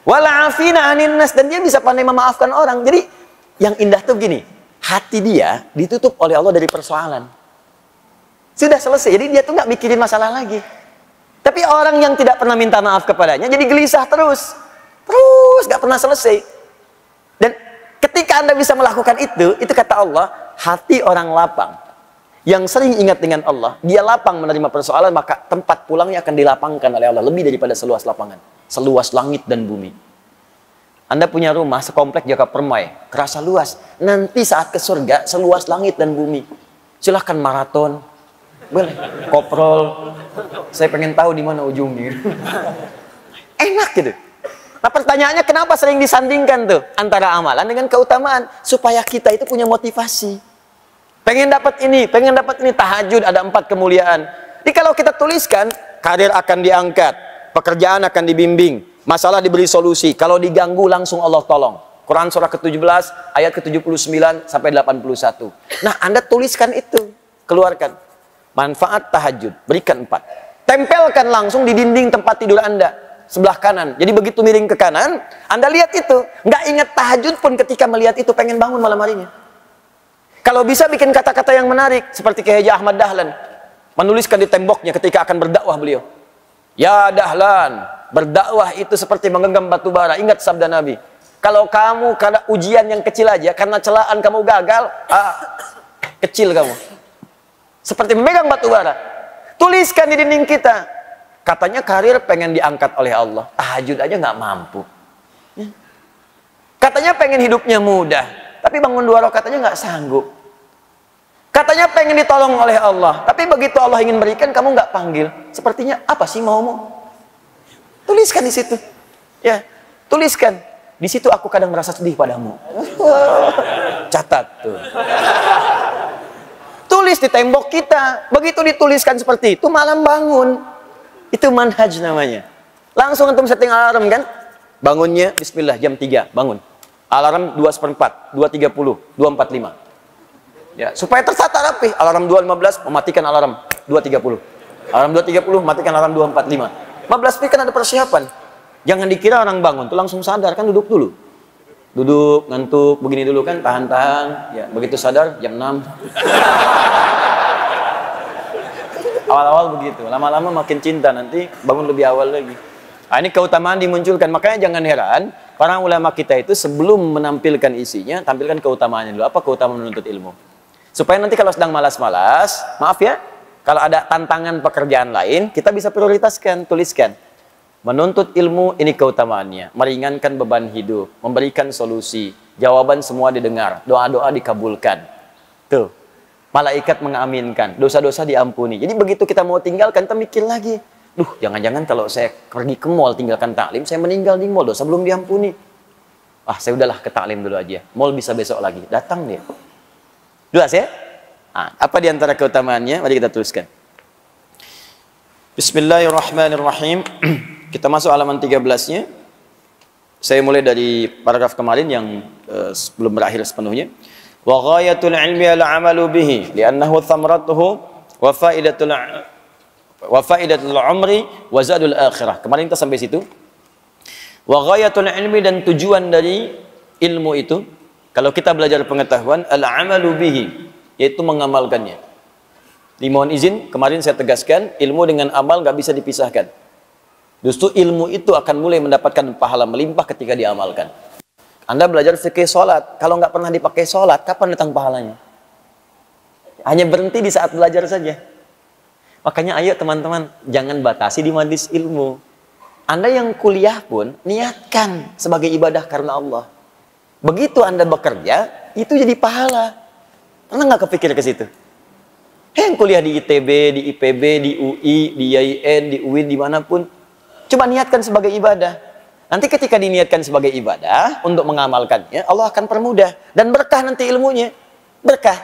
Wala'afina anin nas, dan dia bisa pandai memaafkan orang. Jadi yang indah tuh gini, hati dia ditutup oleh Allah dari persoalan. Sudah selesai, jadi dia tuh nggak mikirin masalah lagi. Tapi orang yang tidak pernah minta maaf kepadanya, jadi gelisah terus nggak pernah selesai. Dan ketika Anda bisa melakukan itu kata Allah, hati orang lapang yang sering ingat dengan Allah, dia lapang menerima persoalan, maka tempat pulangnya akan dilapangkan oleh Allah lebih daripada seluas lapangan, seluas langit dan bumi. Anda punya rumah sekomplek Jaka Permai, kerasa luas. Nanti saat ke surga, seluas langit dan bumi. Silahkan maraton, boleh, koprol. Saya pengen tahu di mana ujungnya. Enak gitu. Nah, pertanyaannya kenapa sering disandingkan tuh antara amalan dengan keutamaan? Supaya kita itu punya motivasi. Pengen dapat ini, tahajud ada 4 kemuliaan. Jadi kalau kita tuliskan, karir akan diangkat, pekerjaan akan dibimbing, masalah diberi solusi. Kalau diganggu langsung Allah tolong. Quran surah ke-17 ayat ke-79 sampai 81. Nah, Anda tuliskan itu, keluarkan. Manfaat tahajud, berikan 4. Tempelkan langsung di dinding tempat tidur Anda sebelah kanan. Jadi begitu miring ke kanan, Anda lihat itu. Nggak ingat tahajud pun ketika melihat itu pengen bangun malam harinya. Kalau bisa bikin kata-kata yang menarik seperti Kiai Haji Ahmad Dahlan menuliskan di temboknya ketika akan berdakwah beliau. Ya Dahlan, berdakwah itu seperti menggenggam batu bara. Ingat sabda Nabi. Kalau kamu karena ujian yang kecil aja, karena celaan kamu gagal, kecil kamu. Seperti memegang batu bara. Tuliskan di dinding kita. Katanya karir pengen diangkat oleh Allah. Tahajud aja nggak mampu. Katanya pengen hidupnya mudah. Tapi bangun 2 rakaat aja nggak sanggup. Katanya pengen ditolong oleh Allah, tapi begitu Allah ingin berikan, kamu nggak panggil. Sepertinya apa sih maumu? Tuliskan di situ, ya, tuliskan. Di situ aku kadang merasa sedih padamu. Catat tuh. Tulis di tembok kita. Begitu dituliskan seperti itu, malam bangun. Itu manhaj namanya. Langsung antum setting alarm kan? Bangunnya bismillah jam 3, bangun. Alarm 2:04, 2:30, 2:45. Ya, supaya tertata rapi. Alarm 2:15 mematikan alarm 2:30. Alarm 2:30 matikan alarm 2:45. 15 menit kan ada persiapan. Jangan dikira orang bangun tuh langsung sadar, kan duduk dulu. Duduk, ngantuk, begini dulu kan, tahan-tahan. Ya, begitu sadar jam 6. Awal-awal begitu, lama-lama makin cinta, nanti bangun lebih awal lagi. Nah, ini keutamaan dimunculkan, makanya jangan heran para ulama kita itu sebelum menampilkan isinya, tampilkan keutamaannya dulu. Apa keutamaan menuntut ilmu? Supaya nanti kalau sedang malas-malas, maaf ya, kalau ada tantangan pekerjaan lain, kita bisa prioritaskan, tuliskan. Menuntut ilmu ini keutamaannya, meringankan beban hidup, memberikan solusi, jawaban semua didengar, doa-doa dikabulkan. Tuh, malaikat mengaminkan, dosa-dosa diampuni. Jadi begitu kita mau tinggalkan, kita mikir lagi. Duh, jangan-jangan kalau saya pergi ke mall tinggalkan taklim, saya meninggal di mall, dosa belum diampuni. Ah, saya udahlah ke taklim dulu aja. Mall bisa besok lagi. Datang dia. Jelas ya? Nah, apa di antara keutamaannya? Mari kita tuliskan. Bismillahirrahmanirrahim. Kita masuk halaman 13-nya. Saya mulai dari paragraf kemarin yang belum berakhir sepenuhnya. Wa ghayatul ilmi al-'amalu bihi li'annahu thamratuhu wa faidatul umri wa zadul akhirah. Kemarin kita sampai situ. Wa ghayatul ilmi, dan tujuan dari ilmu itu, kalau kita belajar pengetahuan, al-'amalu bihi, yaitu mengamalkannya. Dimohon izin, kemarin saya tegaskan, ilmu dengan amal nggak bisa dipisahkan. Justru ilmu itu akan mulai mendapatkan pahala melimpah ketika diamalkan. Anda belajar fikih sholat, kalau nggak pernah dipakai sholat, kapan datang pahalanya? Hanya berhenti di saat belajar saja. Makanya ayo teman-teman, jangan batasi di majelis ilmu. Anda yang kuliah pun, niatkan sebagai ibadah karena Allah. Begitu Anda bekerja, itu jadi pahala. Pernah nggak kepikir ke situ? Yang kuliah di ITB, di IPB, di UI, di IAIN, di UIN, dimanapun, coba niatkan sebagai ibadah. Nanti ketika diniatkan sebagai ibadah, untuk mengamalkannya, Allah akan permudah. Dan berkah nanti ilmunya. Berkah.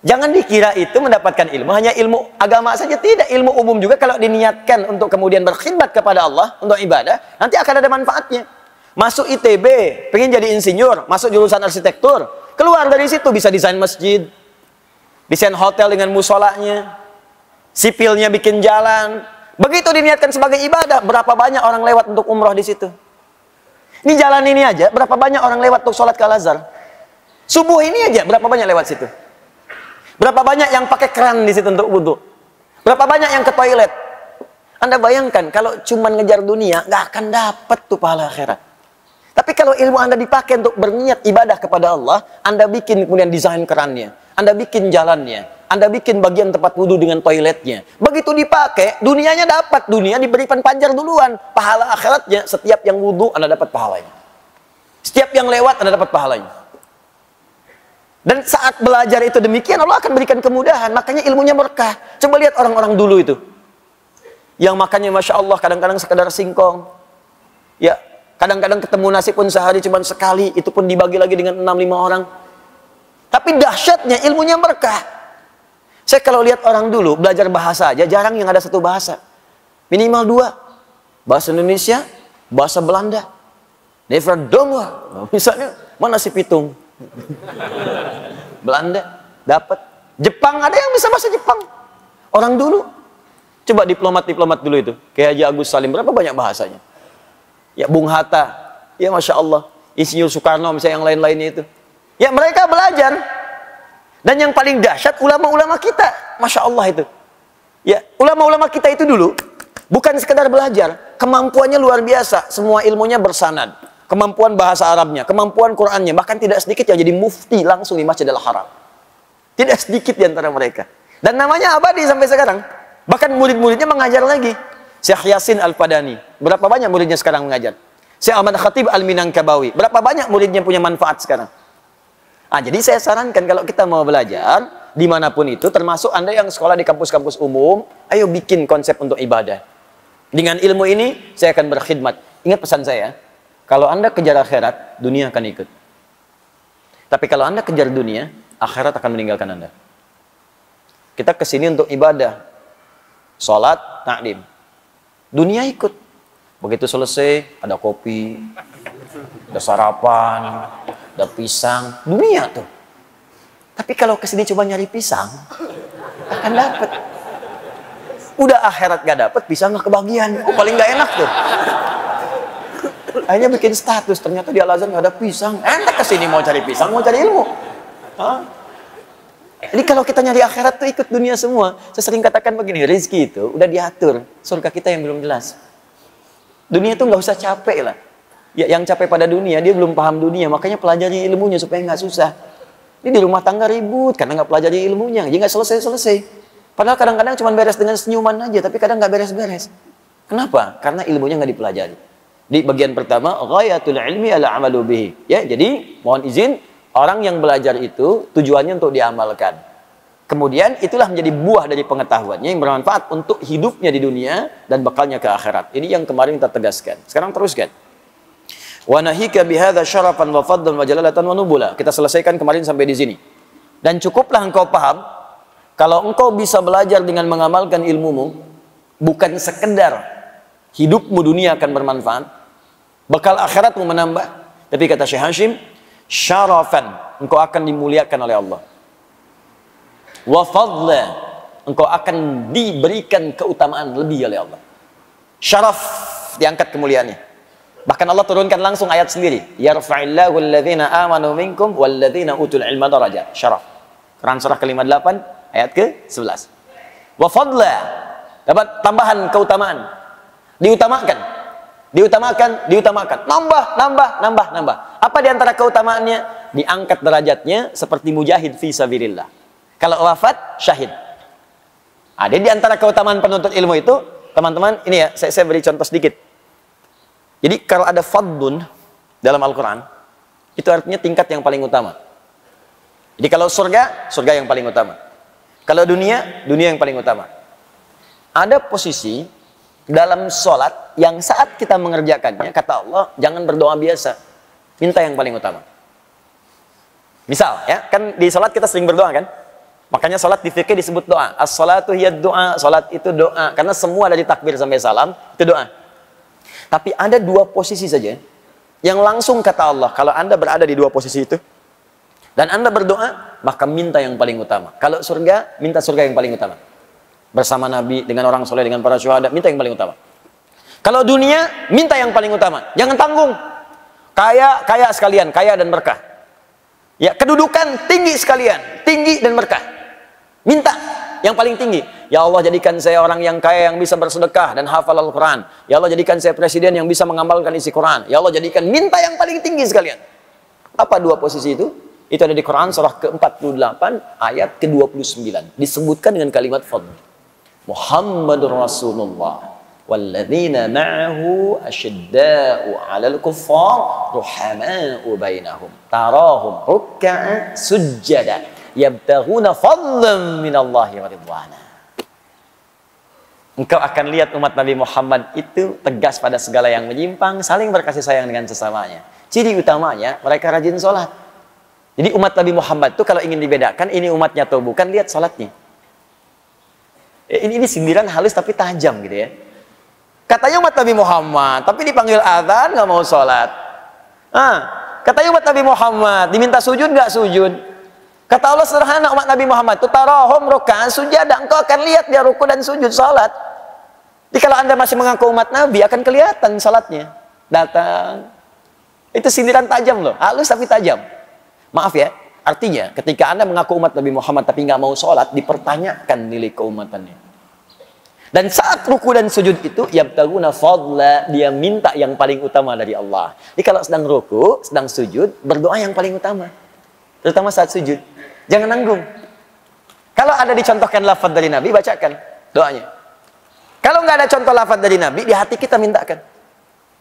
Jangan dikira itu mendapatkan ilmu hanya ilmu agama saja, tidak, ilmu umum juga kalau diniatkan untuk kemudian berkhidmat kepada Allah untuk ibadah, nanti akan ada manfaatnya. Masuk ITB, pengen jadi insinyur, masuk jurusan arsitektur, keluar dari situ bisa desain masjid, desain hotel dengan musolanya, sipilnya bikin jalan. Begitu diniatkan sebagai ibadah, berapa banyak orang lewat untuk umroh di situ. Ini jalan ini aja, berapa banyak orang lewat untuk sholat ke Al-Azhar. Subuh ini aja, berapa banyak lewat situ. Berapa banyak yang pakai keran di situ untuk wudhu. Berapa banyak yang ke toilet. Anda bayangkan, kalau cuma ngejar dunia, nggak akan dapat tuh pahala akhirat. Tapi kalau ilmu Anda dipakai untuk berniat ibadah kepada Allah, Anda bikin kemudian desain kerannya, Anda bikin jalannya, Anda bikin bagian tempat wudhu dengan toiletnya. Begitu dipakai, dunianya dapat, dunia diberikan pajar duluan. Pahala akhiratnya, setiap yang wudhu Anda dapat pahalanya. Setiap yang lewat Anda dapat pahalanya. Dan saat belajar itu demikian, Allah akan berikan kemudahan. Makanya ilmunya berkah. Coba lihat orang-orang dulu itu, yang makannya Masya Allah kadang-kadang sekedar singkong. Ya, kadang-kadang ketemu nasi pun sehari cuma sekali, itu pun dibagi lagi dengan 6-5 orang. Tapi dahsyatnya ilmunya berkah. Saya kalau lihat orang dulu belajar bahasa aja, jarang yang ada satu bahasa. Minimal 2. Bahasa Indonesia, bahasa Belanda. Never done. Misalnya, mana si pitung? Belanda dapat. Jepang ada yang bisa bahasa Jepang. Orang dulu. Coba diplomat-diplomat dulu itu. Kayak Haji Agus Salim, berapa banyak bahasanya? Ya, Bung Hatta. Ya, Masya Allah. Insinyur Soekarno, misalnya yang lain-lainnya itu. Ya, mereka belajar. Dan yang paling dahsyat, ulama-ulama kita. Masya Allah itu. Ya, ulama-ulama kita itu dulu, bukan sekedar belajar. Kemampuannya luar biasa. Semua ilmunya bersanad. Kemampuan bahasa Arabnya, kemampuan Qurannya, bahkan tidak sedikit yang jadi mufti langsung di Masjidil Haram. Tidak sedikit di antara mereka. Dan namanya abadi sampai sekarang. Bahkan murid-muridnya mengajar lagi. Syekh Yasin Al-Padani, berapa banyak muridnya sekarang mengajar? Syekh Ahmad Khatib Al-Minangkabawi, berapa banyak muridnya punya manfaat sekarang? Jadi saya sarankan kalau kita mau belajar, dimanapun itu, termasuk Anda yang sekolah di kampus-kampus umum, ayo bikin konsep untuk ibadah. Dengan ilmu ini, saya akan berkhidmat. Ingat pesan saya, kalau Anda kejar akhirat, dunia akan ikut. Tapi kalau Anda kejar dunia, akhirat akan meninggalkan Anda. Kita kesini untuk ibadah. Sholat, taklim. Dunia ikut. Begitu selesai, ada kopi, ada sarapan, ada pisang, dunia tuh. Tapi kalau kesini coba nyari pisang, akan dapat. Udah akhirat gak dapet, pisang gak kebagian. Oh, paling gak enak tuh. Akhirnya bikin status, ternyata di Al-Azhar gak ada pisang. Enak kesini mau cari pisang, mau cari ilmu. Hah? Jadi kalau kita nyari akhirat tuh ikut dunia semua. Saya sering katakan begini, rezeki itu udah diatur. Surga kita yang belum jelas. Dunia tuh gak usah capek lah. Ya, yang capek pada dunia, dia belum paham dunia. Makanya pelajari ilmunya supaya gak susah. Ini di rumah tangga ribut karena gak pelajari ilmunya. Jadi gak selesai-selesai. Padahal kadang-kadang cuma beres dengan senyuman aja, tapi kadang gak beres-beres. Kenapa? Karena ilmunya gak dipelajari. Di bagian pertama, ghayatul ilmi ala amalu bihi. Ya, jadi mohon izin, orang yang belajar itu tujuannya untuk diamalkan. Kemudian itulah menjadi buah dari pengetahuannya yang bermanfaat untuk hidupnya di dunia dan bekalnya ke akhirat. Ini yang kemarin kita tegaskan. Sekarang teruskan. Wa nahika bihadza syarafan wa fadlan wa jalalatan wa nubula. Kita selesaikan kemarin sampai di sini. Dan cukuplah engkau paham kalau engkau bisa belajar dengan mengamalkan ilmumu, bukan sekedar hidupmu dunia akan bermanfaat, bekal akhiratmu menambah, tapi kata Syekh Hashim, syarafan, engkau akan dimuliakan oleh Allah. Wa fadla, engkau akan diberikan keutamaan lebih oleh Allah. Syaraf, diangkat kemuliaannya. Bahkan Allah turunkan langsung ayat sendiri. Yarfa'illahu alladhina amanu minkum walladhina utul ilma darajat. Syaraf. Quran surah ke-58 ayat ke-11. Wa fadla, dapat tambahan keutamaan. Diutamakan. Nambah. Apa di antara keutamaannya? Diangkat derajatnya seperti mujahid fi sabilillah. Kalau wafat, syahid. Ada di antara keutamaan penuntut ilmu itu, teman-teman, ini ya, saya beri contoh sedikit. Jadi kalau ada fadlun dalam Al-Quran, itu artinya tingkat yang paling utama. Jadi kalau surga, surga yang paling utama. Kalau dunia, dunia yang paling utama. Ada posisi dalam sholat yang saat kita mengerjakannya, kata Allah, jangan berdoa biasa. Minta yang paling utama. Misal, ya, kan di sholat kita sering berdoa kan? Makanya sholat di fikih disebut doa. As-sholatu hiyad doa. Sholat itu doa. Karena semua dari takbir sampai salam, itu doa. Tapi ada dua posisi saja yang langsung kata Allah, kalau Anda berada di dua posisi itu dan Anda berdoa, maka minta yang paling utama. Kalau surga, minta surga yang paling utama. Bersama Nabi, dengan orang soleh, dengan para syuhada, minta yang paling utama. Kalau dunia, minta yang paling utama. Jangan tanggung. Kaya sekalian, kaya dan berkah. Ya, kedudukan tinggi sekalian, tinggi dan berkah. Minta yang paling tinggi. Ya Allah, jadikan saya orang yang kaya yang bisa bersedekah dan hafal Al-Quran. Ya Allah, jadikan saya presiden yang bisa mengamalkan isi Quran. Ya Allah, jadikan minta yang paling tinggi sekalian. Apa dua posisi itu? Itu ada di Quran surah ke-48 ayat ke-29. Disebutkan dengan kalimat fadl. Muhammadur Rasulullah walladzina ma'ahu asyidda'u 'alal kuffar ruhama'u bainahum tarahum ruk'an sujjada yabtaghuna fadlan minallahi wa ridwana. Engkau akan lihat umat Nabi Muhammad itu tegas pada segala yang menyimpang, saling berkasih sayang dengan sesamanya. Ciri utamanya mereka rajin sholat. Jadi umat Nabi Muhammad itu kalau ingin dibedakan ini umatnya atau bukan, lihat sholatnya. Ini sindiran halus tapi tajam gitu ya. Katanya umat Nabi Muhammad, tapi dipanggil azan nggak mau sholat. Katanya umat Nabi Muhammad, diminta sujud nggak sujud. Kata Allah sederhana, umat Nabi Muhammad itu tarahum ruk'an sujada. Engkau akan lihat dia ruku dan sujud sholat. Jadi kalau Anda masih mengaku umat Nabi, akan kelihatan sholatnya. Datang. Itu sindiran tajam loh, halus tapi tajam. Maaf ya, artinya ketika Anda mengaku umat Nabi Muhammad tapi nggak mau sholat, dipertanyakan nilai keumatannya. Dan saat ruku dan sujud itu, yabtaguna fadla, dia minta yang paling utama dari Allah. Jadi kalau sedang ruku, sedang sujud, berdoa yang paling utama. Terutama saat sujud. Jangan nanggung. Kalau ada dicontohkan lafaz dari Nabi, bacakan doanya. Kalau nggak ada contoh lafaz dari Nabi, di hati kita mintakan.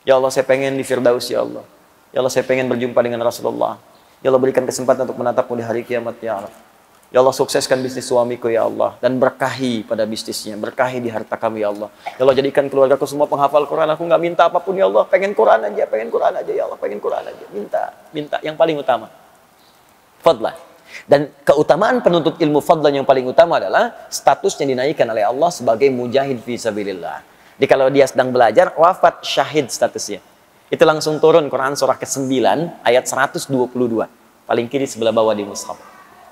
Ya Allah, saya pengen di Firdaus, ya Allah. Ya Allah, saya pengen berjumpa dengan Rasulullah. Ya Allah, berikan kesempatan untuk menatapmu di hari kiamat, ya Allah. Ya Allah, sukseskan bisnis suamiku, ya Allah. Dan berkahi pada bisnisnya. Berkahi di harta kami, ya Allah. Ya Allah, jadikan keluargaku semua penghafal Quran. Aku nggak minta apapun, ya Allah. Pengen Quran aja, ya Allah. Pengen Quran aja. Minta yang paling utama. Fadlah. Dan keutamaan penuntut ilmu fadlan yang paling utama adalah statusnya dinaikkan oleh Allah sebagai mujahid fi sabilillah. Jadi kalau dia sedang belajar, wafat syahid statusnya. Itu langsung turun Quran surah ke-9 ayat 122. Paling kiri sebelah bawah di mushaf.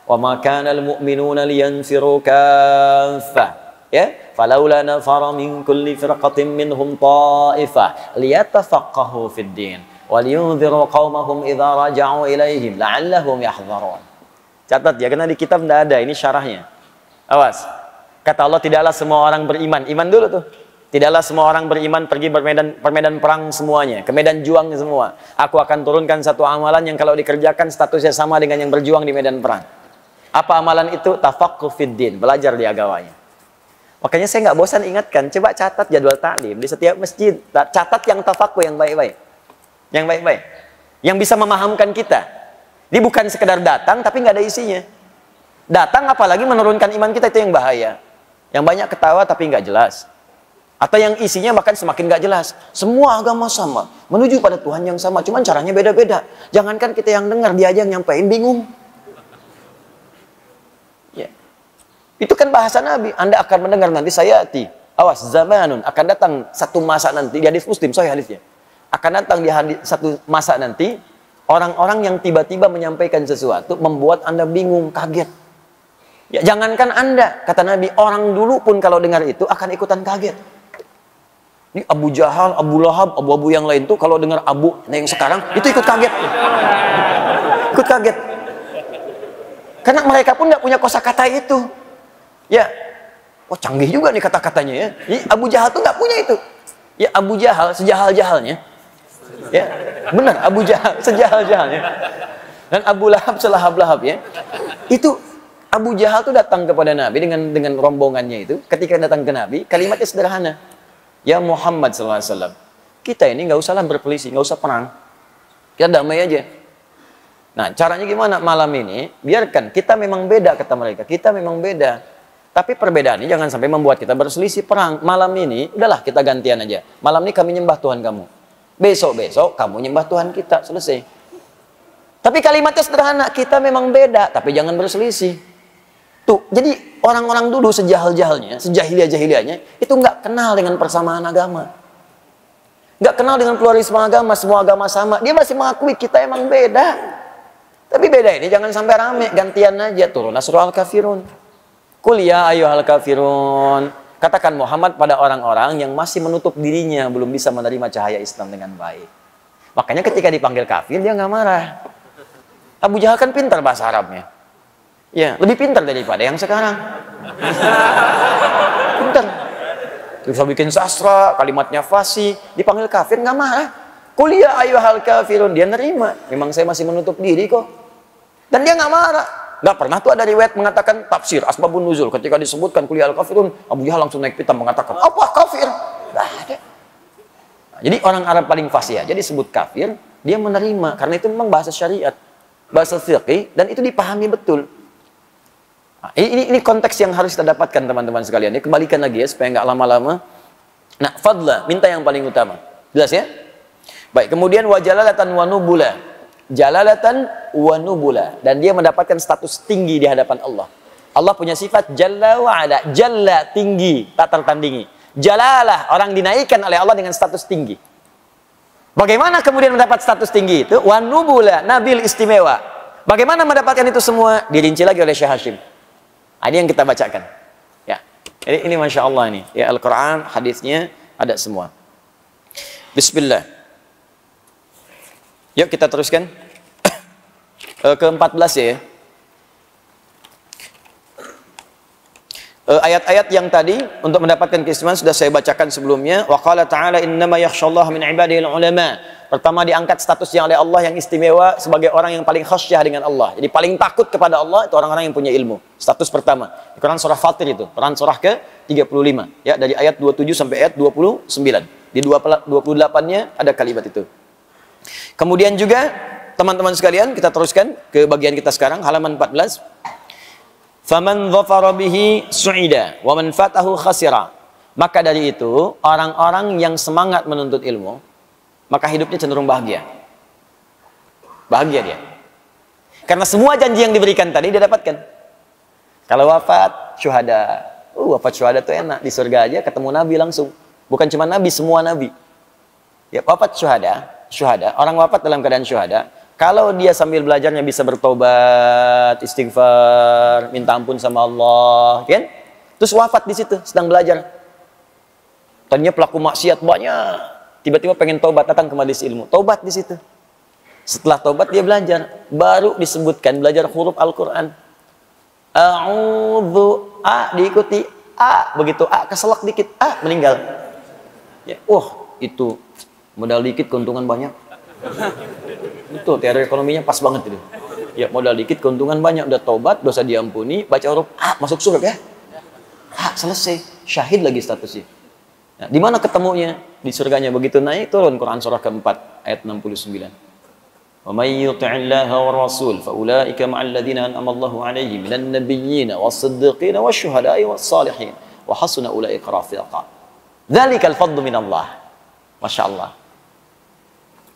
Wa ma kana al-mu'minuna liyanfiru kaffah. Ya, falaula nafara min kulli firqatin minhum ta'ifah liyatafaqahu fid din wa liyunziru qaumahum idza raja'u ilaihim la'allahum yahdharun. Catat ya, karena di kitab tidak ada, ini syarahnya. Awas. Kata Allah, tidaklah semua orang beriman. Iman dulu tuh. Tidaklah semua orang beriman pergi permedan perang semuanya, ke medan juang semua. Aku akan turunkan satu amalan yang kalau dikerjakan statusnya sama dengan yang berjuang di medan perang. Apa amalan itu? Tafaqquh fid din, belajar di agamanya. Makanya saya nggak bosan ingatkan, coba catat jadwal taklim di setiap masjid. Catat yang tafakuh, yang baik-baik. Yang baik-baik. Yang bisa memahamkan kita. Ini bukan sekedar datang, tapi nggak ada isinya. Datang apalagi menurunkan iman kita, itu yang bahaya. Yang banyak ketawa tapi nggak jelas. Atau yang isinya bahkan semakin nggak jelas. Semua agama sama, menuju pada Tuhan yang sama, cuman caranya beda-beda. Jangankan kita yang dengar, dia aja yang nyampein bingung. Itu kan bahasa Nabi. Anda akan mendengar nanti sayati. Awas, zamanun. Akan datang satu masa nanti. Di hadis Muslim, sahih hadisnya. Akan datang di satu masa nanti. Orang-orang yang tiba-tiba menyampaikan sesuatu. Membuat Anda bingung, kaget. Ya, jangankan Anda. Kata Nabi, orang dulu pun kalau dengar itu akan ikutan kaget. Ini Abu Jahal, Abu Lahab, abu-abu yang lain tuh kalau dengar Abu, nah yang sekarang, itu ikut kaget. Ikut kaget. Karena mereka pun nggak punya kosakata itu. Ya, wah canggih juga nih kata-katanya ya. Jadi Abu Jahal tuh nggak punya itu. Ya Abu Jahal sejahal-jahalnya. Ya, benar Abu Jahal sejahal-jahalnya. Dan Abu Lahab selahab-lahab ya. Itu Abu Jahal tuh datang kepada Nabi dengan rombongannya itu. Ketika datang ke Nabi, kalimatnya sederhana. Ya Muhammad SAW, kita ini nggak usahlah berpelisih, nggak usah perang. Kita damai aja. Nah, caranya gimana malam ini? Biarkan kita memang beda, kata mereka. Kita memang beda. Tapi perbedaan ini jangan sampai membuat kita berselisih perang. Malam ini, udahlah kita gantian aja. Malam ini kami nyembah Tuhan kamu. Besok-besok kamu nyembah Tuhan kita. Selesai. Tapi kalimatnya sederhana. Kita memang beda, tapi jangan berselisih. Tuh, jadi orang-orang dulu sejahal-jahalnya, sejahiliah-jahiliahnya, itu nggak kenal dengan persamaan agama. Nggak kenal dengan pluralisme agama, semua agama sama. Dia masih mengakui kita emang beda. Tapi beda ini jangan sampai rame, gantian aja. Turunlah surah Al-Kafirun. Qul ya ayyuhal kafirun. Katakan Muhammad pada orang-orang yang masih menutup dirinya, belum bisa menerima cahaya Islam dengan baik. Makanya ketika dipanggil kafir, dia nggak marah. Abu Jahal kan pintar bahasa Arabnya. Ya, lebih pintar daripada yang sekarang. Pintar. Bisa bikin sastra, kalimatnya fasih, dipanggil kafir nggak marah. Qul ya ayyuhal kafirun, dia nerima. Memang saya masih menutup diri kok. Dan dia nggak marah. Nggak pernah tuh ada riwayat mengatakan tafsir asbabun nuzul ketika disebutkan qul ya al-kafirun, Abu Jahal langsung naik pitam mengatakan apa kafir? Nggak ada. Nah, jadi orang Arab paling fasih aja disebut kafir, dia menerima karena itu memang bahasa syariat, bahasa fiqih, dan itu dipahami betul. Nah, ini konteks yang harus kita dapatkan teman-teman sekalian. Ini kembalikan lagi ya supaya nggak lama-lama. Nah, fadla, minta yang paling utama. Jelas ya? Baik, kemudian wajalalatan wa nubula. Jalalatan wa nubula, dan dia mendapatkan status tinggi di hadapan Allah. Allah punya sifat jalla wa ala. Jalla, tinggi, tak tertandingi. Jalalah, orang dinaikkan oleh Allah dengan status tinggi. Bagaimana kemudian mendapat status tinggi itu? Wa nubula, nabil istimewa. Bagaimana mendapatkan itu semua? Dirinci lagi oleh Syekh Hashim. Ini yang kita bacakan. Ya, ini Masya Allah ini. Ya, Al-Quran, hadisnya ada semua. Bismillah. Yuk kita teruskan. Ke-14 ya. Ayat-ayat yang tadi untuk mendapatkan keistimewaan sudah saya bacakan sebelumnya. Wa qala ta'ala innama yakhsyallaha min ibadihil ulama. Pertama diangkat statusnya oleh Allah yang istimewa sebagai orang yang paling khasyah dengan Allah. Jadi paling takut kepada Allah itu orang-orang yang punya ilmu. Status pertama. Di Quran surah Fatir itu, Quran surah ke-35 ya, dari ayat 27 sampai ayat 29. Di 28-nya ada kalimat itu. Kemudian juga teman-teman sekalian, kita teruskan ke bagian kita sekarang, halaman 14. Faman dhafara bihi su'ida wa man fatahu khasira. Maka dari itu, orang-orang yang semangat menuntut ilmu, maka hidupnya cenderung bahagia. Bahagia dia. Karena semua janji yang diberikan tadi dia dapatkan. Kalau wafat syuhada, wafat syuhada itu enak, di surga aja ketemu Nabi langsung. Bukan cuma nabi, semua nabi. Ya, wafat syuhada, orang wafat dalam keadaan syuhada, kalau dia sambil belajarnya bisa bertobat, istighfar, minta ampun sama Allah, kan? Terus wafat di situ, sedang belajar. Tadinya pelaku maksiat banyak, tiba-tiba pengen tobat, datang ke majelis ilmu, tobat di situ. Setelah tobat dia belajar, baru disebutkan belajar huruf Al-Quran. A'udzu, A diikuti, A, begitu A keselak dikit, A meninggal. Ya, itu modal dikit keuntungan banyak. Itu teori ekonominya pas banget itu. Ya, modal dikit keuntungan banyak, udah tobat, dosa diampuni, baca huruf A masuk surga ya. A selesai, syahid lagi statusnya. Nah, di mana ketemunya? Di surganya. Begitu naik turun Quran surah keempat ayat 69. Wa may yuti'illaha wa rasul fa ulaika ma'al ladzina an'ama Allahu 'alaihim minan nabiyyin was-siddiqin wasyuhada'i was-salihin wa hasuna ulaika rafiqa. Dzalikal fadlu minallah. Masyaallah.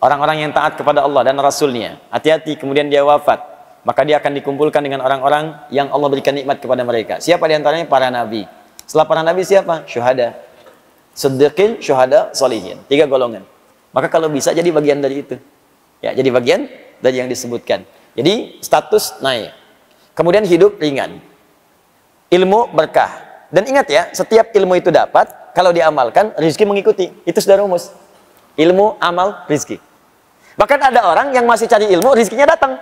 Orang-orang yang taat kepada Allah dan Rasulnya, hati-hati kemudian dia wafat, maka dia akan dikumpulkan dengan orang-orang yang Allah berikan nikmat kepada mereka. Siapa di antaranya? Para nabi. Setelah para nabi siapa? Syuhada, siddiqin, syuhada, sholihin. 3 golongan. Maka kalau bisa jadi bagian dari itu. Ya, jadi bagian dari yang disebutkan. Jadi status naik. Kemudian hidup ringan. Ilmu berkah. Dan ingat ya, setiap ilmu itu dapat, kalau diamalkan, rezeki mengikuti. Itu sudah rumus. Ilmu, amal, rezeki. Bahkan ada orang yang masih cari ilmu, rezekinya datang.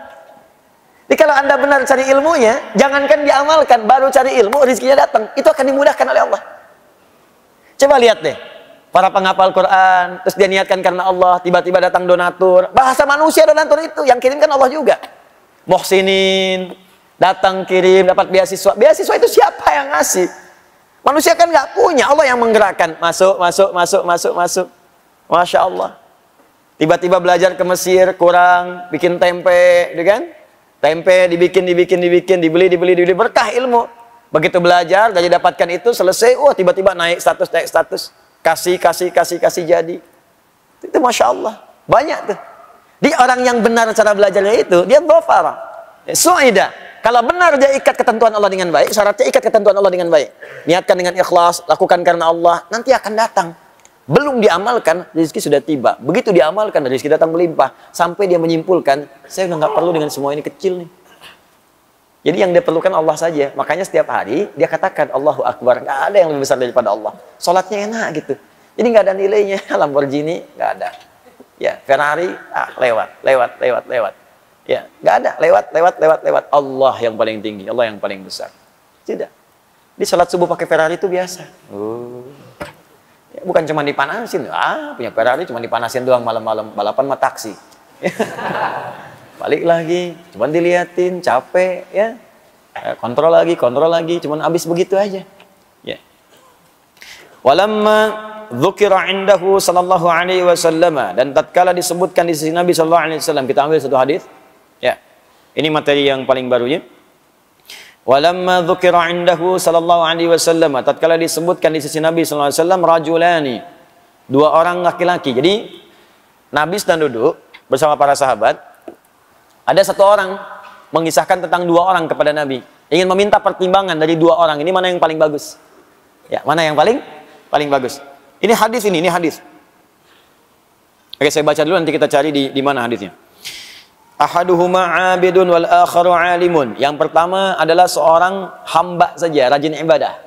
Jadi kalau Anda benar cari ilmunya, jangankan diamalkan, baru cari ilmu, rezekinya datang. Itu akan dimudahkan oleh Allah. Coba lihat deh, para penghafal Quran, terus dia niatkan karena Allah, tiba-tiba datang donatur. Bahasa manusia donatur itu, yang kirim kan Allah juga. Muhsinin, datang kirim, dapat beasiswa. Beasiswa itu siapa yang ngasih? Manusia kan nggak punya, Allah yang menggerakkan. Masuk. Masya Allah. Tiba-tiba belajar ke Mesir, kurang, bikin tempe, gitu kan? Tempe dibikin, dibeli, berkah ilmu. Begitu belajar, dari dapatkan itu, selesai, tiba-tiba naik status. Kasih jadi. Itu Masya Allah. Banyak tuh. Di orang yang benar cara belajarnya itu, dia dhafara. Su'ida. Kalau benar dia ikat ketentuan Allah dengan baik, syaratnya ikat ketentuan Allah dengan baik. Niatkan dengan ikhlas, lakukan karena Allah, nanti akan datang. Belum diamalkan, rezeki sudah tiba. Begitu diamalkan, rezeki datang melimpah. Sampai dia menyimpulkan, saya udah nggak perlu dengan semua ini kecil nih. Jadi yang dia perlukan Allah saja. Makanya setiap hari dia katakan Allahu Akbar. Nggak ada yang lebih besar daripada Allah. Sholatnya enak gitu. Jadi nggak ada nilainya. Lamborghini nggak ada. Ya, Ferrari lewat. Ya, nggak ada. Lewat. Allah yang paling tinggi. Allah yang paling besar. Tidak. Di sholat subuh pakai Ferrari itu biasa. Ya, bukan cuma dipanasin, punya Ferrari cuma dipanasin doang malam-malam, balapan sama taksi. Balik lagi, cuma diliatin, capek, ya. Kontrol lagi, cuma habis begitu aja. Ya. Walamma dzukira indahu sallallahu alaihi wasallam, dan tatkala disebutkan di sisi Nabi sallallahu alaihi wasallam, kita ambil satu hadis. Ya. Ini materi yang paling barunya. Walamma dzukira indahu sallallahu alaihi wasallam, tatkala disebutkan di sisi Nabi sallallahu alaihi wasallam, rajulani, 2 orang laki-laki. Jadi Nabi sedang duduk bersama para sahabat. Ada 1 orang mengisahkan tentang 2 orang kepada Nabi, ingin meminta pertimbangan dari 2 orang ini, mana yang paling bagus. Ya, mana yang paling bagus. Ini hadis. Oke, saya baca dulu, nanti kita cari di mana hadisnya. Ahaduhuma 'abidun wal akharu 'alimun. Yang pertama adalah seorang hamba saja, rajin ibadah.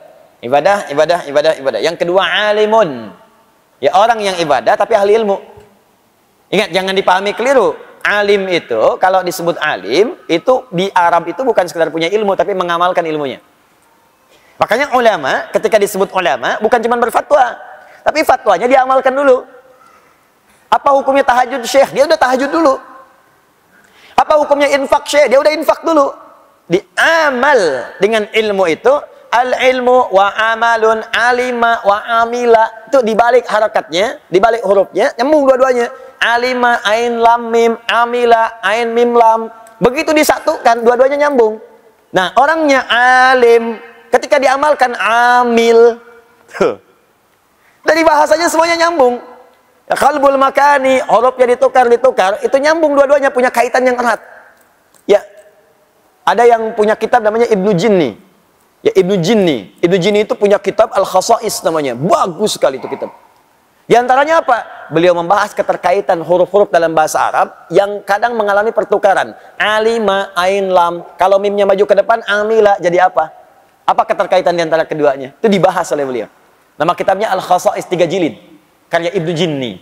Ibadah. Yang kedua 'alimun. Ya, orang yang ibadah tapi ahli ilmu. Ingat, jangan dipahami keliru. Alim itu, kalau disebut alim, itu di Arab itu bukan sekedar punya ilmu, tapi mengamalkan ilmunya. Makanya ulama, ketika disebut ulama, bukan cuma berfatwa, tapi fatwanya diamalkan dulu. Apa hukumnya tahajud syekh? Dia udah tahajud dulu. Apa hukumnya infak syekh? Dia udah infak dulu. Diamal dengan ilmu itu, al-ilmu wa amalun, alima wa amila. Itu dibalik harakatnya, dibalik hurufnya, nyambung dua-duanya. Alima, ain lam mim, amila, ain mim lam. Begitu disatukan, dua-duanya nyambung. Nah, orangnya alim, ketika diamalkan amil. Tuh. Dari bahasanya semuanya nyambung. Qalbul makani, hurufnya ditukar, itu nyambung dua-duanya, punya kaitan yang erat. Ya. Ada yang punya kitab namanya Ibnu Jinni. Ya, Ibnu Jinni itu punya kitab Al-Khasa'is namanya. Bagus sekali itu kitab. Di antaranya apa? Beliau membahas keterkaitan huruf-huruf dalam bahasa Arab yang kadang mengalami pertukaran. Alima, ain, lam. Kalau mimnya maju ke depan, amila jadi apa? Apa keterkaitan di antara keduanya? Itu dibahas oleh beliau. Nama kitabnya Al-Khasa'is 3 jilid. Karya Ibnu Jinni.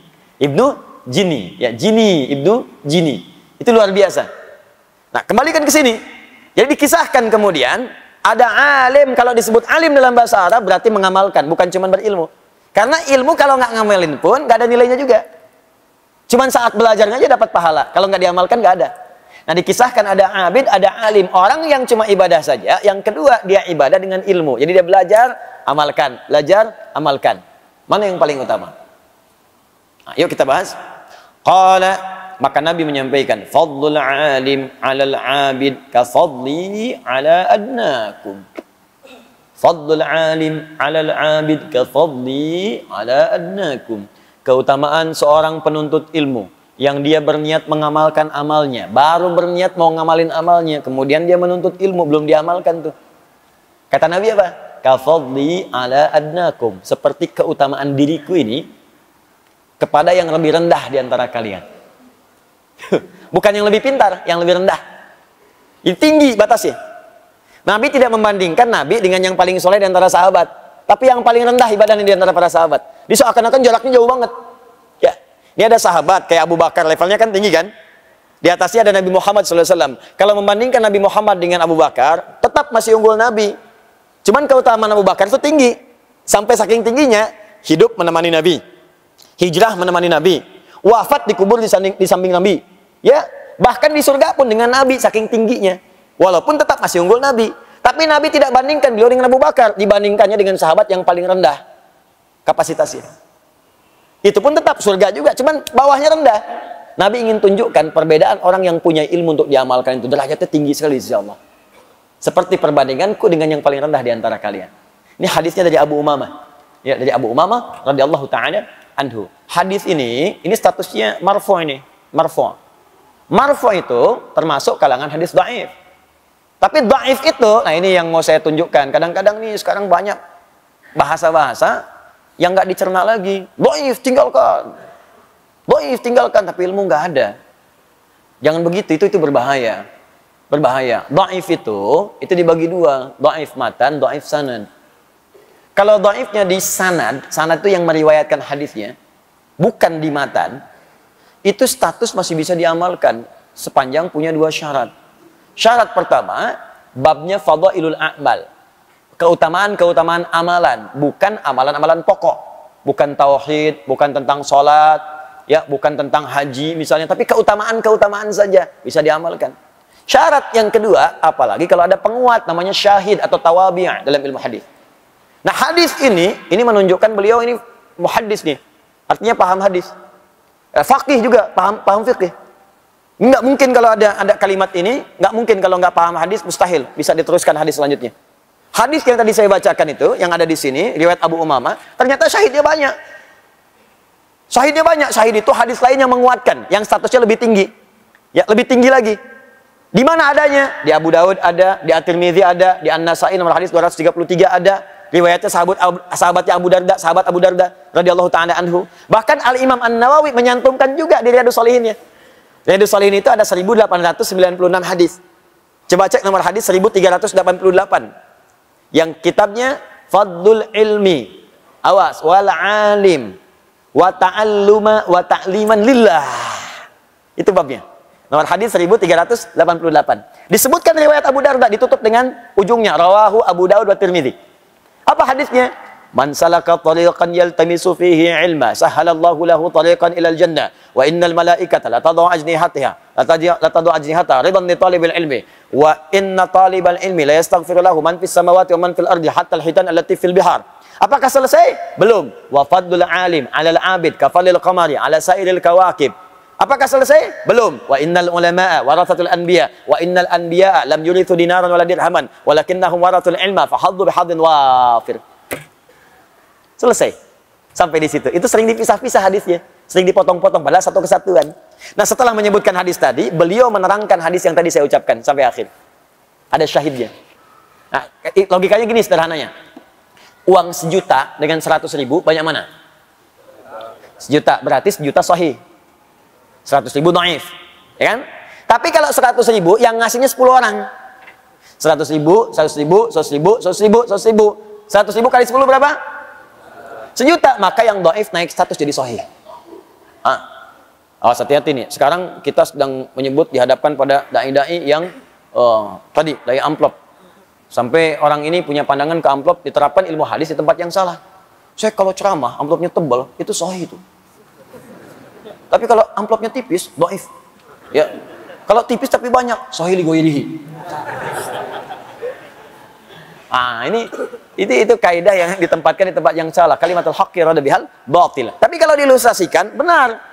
Ibnu Jinni. Ya, Jinni, Ibnu Jinni. Itu luar biasa. Nah, kembalikan ke sini. Jadi dikisahkan kemudian, ada alim, kalau disebut alim dalam bahasa Arab berarti mengamalkan, bukan cuma berilmu. Karena ilmu kalau nggak ngamalin pun nggak ada nilainya juga. Cuman saat belajarnya aja dapat pahala. Kalau nggak diamalkan nggak ada. Nah, dikisahkan ada abid, ada alim. Orang yang cuma ibadah saja. Yang kedua, dia ibadah dengan ilmu. Jadi dia belajar, amalkan. Belajar, amalkan. Mana yang paling utama? Nah, yuk kita bahas. Qala, maka Nabi menyampaikan, fadlul alim 'alal 'abid ka fadli 'ala adnakum. Fadlul alim 'alal 'abid ka fadli 'ala adnakum. Keutamaan seorang penuntut ilmu yang dia berniat mengamalkan amalnya, baru berniat mau ngamalin amalnya, kemudian dia menuntut ilmu, belum diamalkan tuh. Kata Nabi apa? Ka fadli 'ala adnakum. Seperti keutamaan diriku ini kepada yang lebih rendah di antara kalian. Bukan yang lebih pintar, yang lebih rendah. Ini tinggi batasnya. Nabi tidak membandingkan Nabi dengan yang paling soleh di antara sahabat, tapi yang paling rendah ibadahnya di antara para sahabat. Dia seakan-akan jaraknya jauh banget. Ya, ini ada sahabat kayak Abu Bakar, levelnya kan tinggi kan? Di atasnya ada Nabi Muhammad SAW. Kalau membandingkan Nabi Muhammad dengan Abu Bakar, tetap masih unggul Nabi. Cuman keutamaan Abu Bakar itu tinggi, sampai saking tingginya hidup menemani Nabi, hijrah menemani Nabi, wafat dikubur di samping Nabi. Ya, bahkan di surga pun dengan Nabi saking tingginya. Walaupun tetap masih unggul Nabi. Tapi Nabi tidak bandingkan beliau dengan Abu Bakar. Dibandingkannya dengan sahabat yang paling rendah kapasitasnya. Itu pun tetap surga juga. Cuman bawahnya rendah. Nabi ingin tunjukkan perbedaan orang yang punya ilmu untuk diamalkan itu. Derajatnya tinggi sekali insya Allah. Seperti perbandinganku dengan yang paling rendah di antara kalian. Ini hadisnya dari Abu Umamah. Ya, dari Abu Umamah radhiyallahu ta'ala anhu. Hadis ini statusnya marfu ini. Marfu. Marfu itu termasuk kalangan hadis dhaif. Tapi dhaif itu, nah ini yang mau saya tunjukkan. Kadang-kadang nih sekarang banyak bahasa-bahasa yang nggak dicerna lagi. Dhaif tinggalkan. Dhaif tinggalkan, tapi ilmu nggak ada. Jangan begitu, itu berbahaya. Berbahaya. Dhaif itu dibagi dua. Dhaif matan, dhaif sanad. Kalau dhaifnya di sanad, sanad itu yang meriwayatkan hadisnya, bukan di matan, itu status masih bisa diamalkan sepanjang punya dua syarat. Syarat pertama, babnya fadhailul a'mal. Keutamaan-keutamaan amalan, bukan amalan-amalan pokok. Bukan tauhid, bukan tentang sholat, ya, bukan tentang haji misalnya, tapi keutamaan-keutamaan saja bisa diamalkan. Syarat yang kedua, apalagi kalau ada penguat namanya syahid atau tawabi' dalam ilmu hadis. Nah, hadis ini menunjukkan beliau ini muhaddis nih. Artinya paham hadis. Faqih juga, paham fiqih. Nggak mungkin kalau ada kalimat ini, nggak mungkin kalau nggak paham hadis, mustahil bisa diteruskan hadis selanjutnya. Hadis yang tadi saya bacakan itu, yang ada di sini, riwayat Abu Umamah, ternyata syahidnya banyak. Syahidnya banyak. Syahid itu hadis lain yang menguatkan, yang statusnya lebih tinggi. Ya, lebih tinggi lagi. Di mana adanya? Di Abu Daud ada, di At-Tirmidzi ada, di An-Nasa'i nomor hadis 233 ada. Riwayatnya sahabatnya Abu Darda, sahabat Abu Darda radhiyallahu ta'ala anhu. Bahkan Al-Imam An-Nawawi menyantumkan juga di Riyadhus Shalihinnya. Riyadhus Shalihin itu ada 1896 hadis. Coba cek nomor hadis 1388. Yang kitabnya Fadlul Ilmi. Awas, wal alim wa ta'alluma wa ta'liman lillah. Itu babnya. Nomor hadis 1388. Disebutkan riwayat Abu Darda, ditutup dengan ujungnya rawahu Abu Daud wa Tirmidzi. Apa hadisnya? Man salaka tariqan yaltamisu fihi ilma sahhalallahu lahu tariqan ilal jannah wa innal malaikata la tad'u ajnihataha ridan li talibil ilmi wa inna talibal ilmi la yastaghfiru lahu man fis samawati wa man fil ardi hatta al hitan allati fil bihar. Apakah selesai? Belum. Wa fadlul alim 'alal 'abid ka fadlil qamari 'ala sairil kawakib. Apakah selesai? Belum. Wa innal ulama'a warathatul anbiya wa innal anbiya'a lam yurithu dinaran wala dirhaman walakinnahum warathul ilma fa haddu bi haddin wafir. Selesai. Sampai di situ. Itu sering dipisah-pisah hadisnya. Sering dipotong-potong padahal satu kesatuan. Nah, setelah menyebutkan hadis tadi, beliau menerangkan hadis yang tadi saya ucapkan sampai akhir. Ada syahidnya. Nah, logikanya gini sederhananya. Uang 1 juta dengan 100.000 banyak mana? Sejuta, berarti sejuta sahih. 100.000 dhaif, ya kan? Tapi kalau 100.000 yang ngasihnya 10 orang. 100.000, 100.000, 100.000, 100.000, 100.000. 100.000 kali 10 berapa? Sejuta. Maka yang dhaif naik status jadi sahih. Awas, hati-hati nih. Sekarang kita sedang menyebut dihadapkan pada dai-dai yang tadi dai amplop. Sampai orang ini punya pandangan ke amplop diterapkan ilmu hadis di tempat yang salah. Saya kalau ceramah amplopnya tebal itu sahih itu. Tapi kalau amplopnya tipis, dhaif. Ya. Kalau tipis tapi banyak, sahih li ghairihi. Itu kaidah yang ditempatkan di tempat yang salah. Kalimatul haqqi rada bihal batil. Tapi kalau diilustrasikan benar.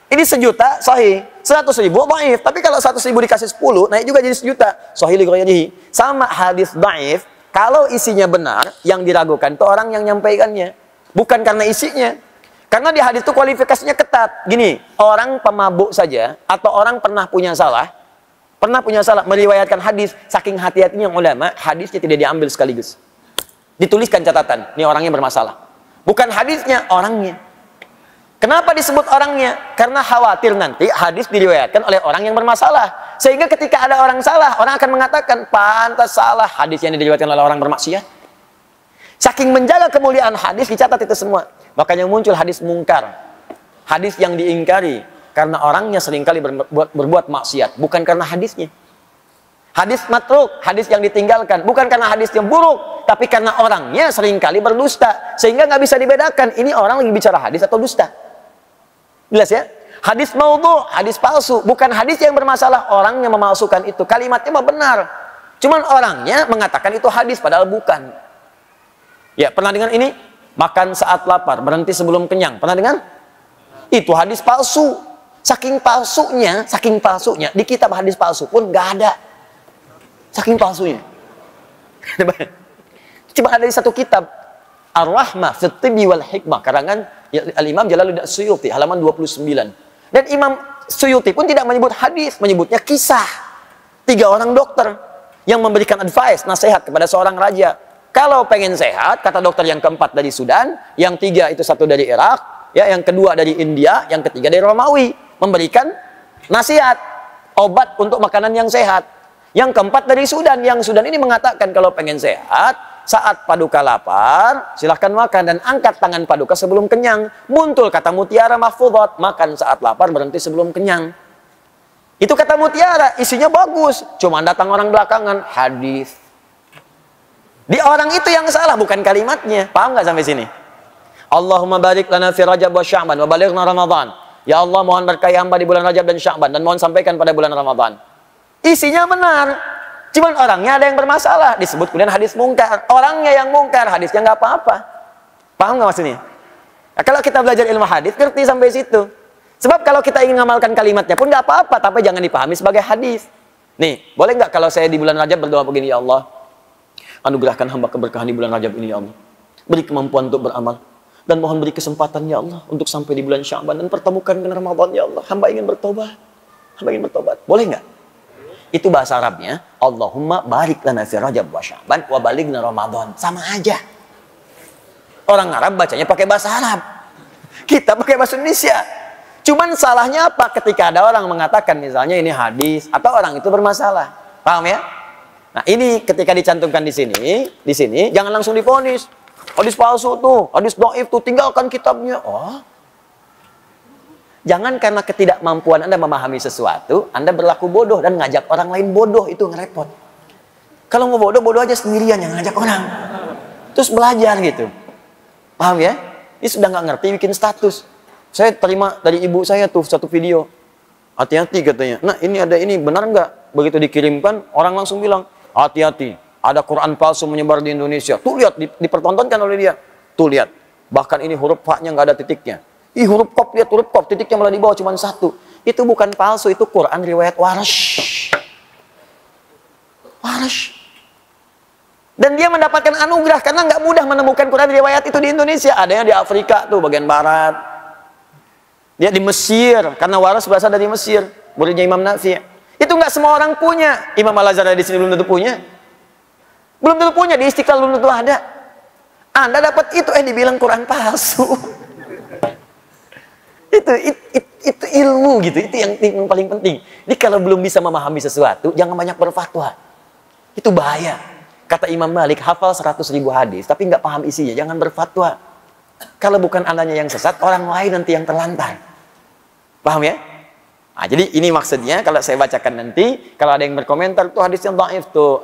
Ini sejuta sahih, 100.000 dhaif. Tapi kalau 100.000 dikasih 10, naik juga jadi sejuta. Sahih li ghairihi. Sama hadis dhaif, kalau isinya benar, yang diragukan itu orang yang nyampaikannya, bukan karena isinya. Karena di hadis itu kualifikasinya ketat. Gini, orang pemabuk saja atau orang pernah punya salah meriwayatkan hadis, saking hati-hatinya ulama, hadisnya tidak diambil sekaligus. Dituliskan catatan, ini orangnya bermasalah. Bukan hadisnya, orangnya. Kenapa disebut orangnya? Karena khawatir nanti hadis diriwayatkan oleh orang yang bermasalah. Sehingga ketika ada orang salah, orang akan mengatakan, pantas salah hadis yang diriwayatkan oleh orang bermaksiat. Saking menjaga kemuliaan hadis, dicatat itu semua. Makanya muncul hadis mungkar. Hadis yang diingkari. Karena orangnya seringkali berbuat maksiat. Bukan karena hadisnya. Hadis matruk, hadis yang ditinggalkan. Bukan karena hadisnya buruk. Tapi karena orangnya seringkali berdusta. Sehingga nggak bisa dibedakan. Ini orang lagi bicara hadis atau dusta. Jelas ya? Hadis maudhu, hadis palsu. Bukan hadis yang bermasalah. Orangnya memalsukan itu. Kalimatnya mah benar. Cuman orangnya mengatakan itu hadis. Padahal bukan. Ya, pernah dengar ini? Makan saat lapar, berhenti sebelum kenyang. Pernah dengar? Itu hadis palsu. Saking palsunya, di kitab hadis palsu pun nggak ada. Saking palsunya. Cuma ada di satu kitab, Ar-Rahmah fi Tibbi wal Hikmah, karangan Al-Imam Jalaluddin Suyuti, halaman 29. Dan Imam Suyuti pun tidak menyebut hadis, menyebutnya kisah. 3 orang dokter yang memberikan advice, nasihat kepada seorang raja. Kalau pengen sehat, kata dokter yang keempat dari Sudan, yang 3 itu satu dari Irak, ya, yang kedua dari India, yang ketiga dari Romawi, memberikan nasihat, obat untuk makanan yang sehat. Yang keempat dari Sudan, yang Sudan ini mengatakan kalau pengen sehat, saat paduka lapar, silahkan makan dan angkat tangan paduka sebelum kenyang. Muncul kata mutiara mahfudhat, makan saat lapar, berhenti sebelum kenyang. Itu kata mutiara, isinya bagus, cuma datang orang belakangan, hadis. Di orang itu yang salah, bukan kalimatnya. Paham nggak sampai sini? Allahumma barik lana fi Rajab wa Sya'ban wa balighna Ramadan. Ya Allah, mohon berkahi hamba di bulan Rajab dan Sya'ban, dan mohon sampaikan pada bulan Ramadan. Isinya benar. Cuman orangnya ada yang bermasalah. Disebut kemudian hadis mungkar. Orangnya yang mungkar, hadisnya nggak apa-apa. Paham nggak maksudnya? Nah, kalau kita belajar ilmu hadis, ngerti sampai situ. Sebab kalau kita ingin mengamalkan kalimatnya pun nggak apa-apa, tapi jangan dipahami sebagai hadis. Nih, boleh nggak kalau saya di bulan Rajab berdoa begini, ya Allah, anugerahkan hamba keberkahan di bulan Rajab ini, ya Allah. Beri kemampuan untuk beramal. Dan mohon beri kesempatan, ya Allah, untuk sampai di bulan Sya'ban dan pertemukan dengan Ramadan, ya Allah. Hamba ingin bertobat. Hamba ingin bertobat. Boleh nggak? Itu bahasa Arabnya. Allahumma barik lana fi Rajab wa Sya'ban wa balighna Ramadan. Sama aja. Orang Arab bacanya pakai bahasa Arab. Kita pakai bahasa Indonesia. Cuman salahnya apa? Ketika ada orang mengatakan misalnya ini hadis atau orang itu bermasalah. Paham ya? Nah, ini ketika dicantumkan di sini jangan langsung divonis. Hadis palsu tuh, hadis dhaif tuh, tinggalkan kitabnya. Oh. Jangan karena ketidakmampuan Anda memahami sesuatu, Anda berlaku bodoh dan ngajak orang lain bodoh, itu ngerepot. Kalau mau bodoh, bodoh aja sendirian, yang ngajak orang. Terus belajar gitu. Paham ya? Ini sudah nggak ngerti bikin status. Saya terima dari ibu saya tuh satu video. Hati-hati katanya. Nah, ini ada ini, benar nggak? Begitu dikirimkan, orang langsung bilang, hati-hati, ada Quran palsu menyebar di Indonesia. Tuh lihat, dipertontonkan oleh dia. Tuh lihat, bahkan ini huruf fa-nya nggak ada titiknya. Ih, huruf qaf, lihat huruf qaf, titiknya malah di bawah cuma 1. Itu bukan palsu, itu Quran riwayat Warsh. Warsh. Dan dia mendapatkan anugerah karena nggak mudah menemukan Quran riwayat itu di Indonesia. Adanya di Afrika tuh bagian barat. Dia di Mesir, karena Warsh berasal dari Mesir, muridnya Imam Nafi'. Itu nggak semua orang punya. Imam Al-Azhar di sini belum tentu punya. Belum tentu punya, di Istiqlal belum tentu ada. Anda dapat itu, dibilang Quran palsu. Itu ilmu gitu, itu yang paling penting. Jadi kalau belum bisa memahami sesuatu, jangan banyak berfatwa. Itu bahaya. Kata Imam Malik, hafal 100.000 hadis, tapi nggak paham isinya, jangan berfatwa. Kalau bukan andanya yang sesat, orang lain nanti yang terlantar. Paham ya? Nah, jadi ini maksudnya, kalau saya bacakan nanti, kalau ada yang berkomentar, tuh hadisnya dhaif tuh.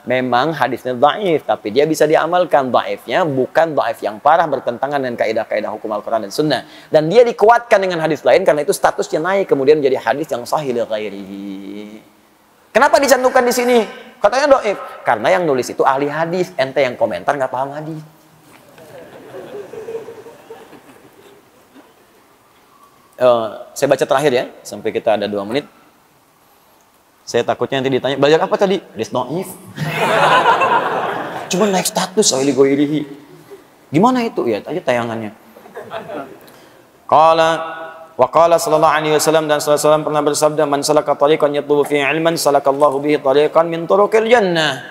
Memang hadisnya dhaif, tapi dia bisa diamalkan. Dhaifnya bukan dhaif yang parah bertentangan dengan kaidah-kaidah hukum Al-Quran dan Sunnah. Dan dia dikuatkan dengan hadis lain, karena itu statusnya naik, kemudian menjadi hadis yang sahih li ghairihi. Kenapa dicantumkan di sini? Katanya dhaif. Karena yang nulis itu ahli hadis, ente yang komentar nggak paham hadis. Saya baca terakhir ya, sampai kita ada 2 menit. Saya takutnya nanti ditanya, belajar apa tadi? Hadis dhaif. Cuma naik status ahli ghairihi. Gimana itu? Ya, aja tayangannya. Wa qala sallallahu alaihi wasallam, dan sallallahu pernah bersabda, man salaka tariqan yatlubu fihi ilman salakallahu bihi tariqan min turuqil jannah.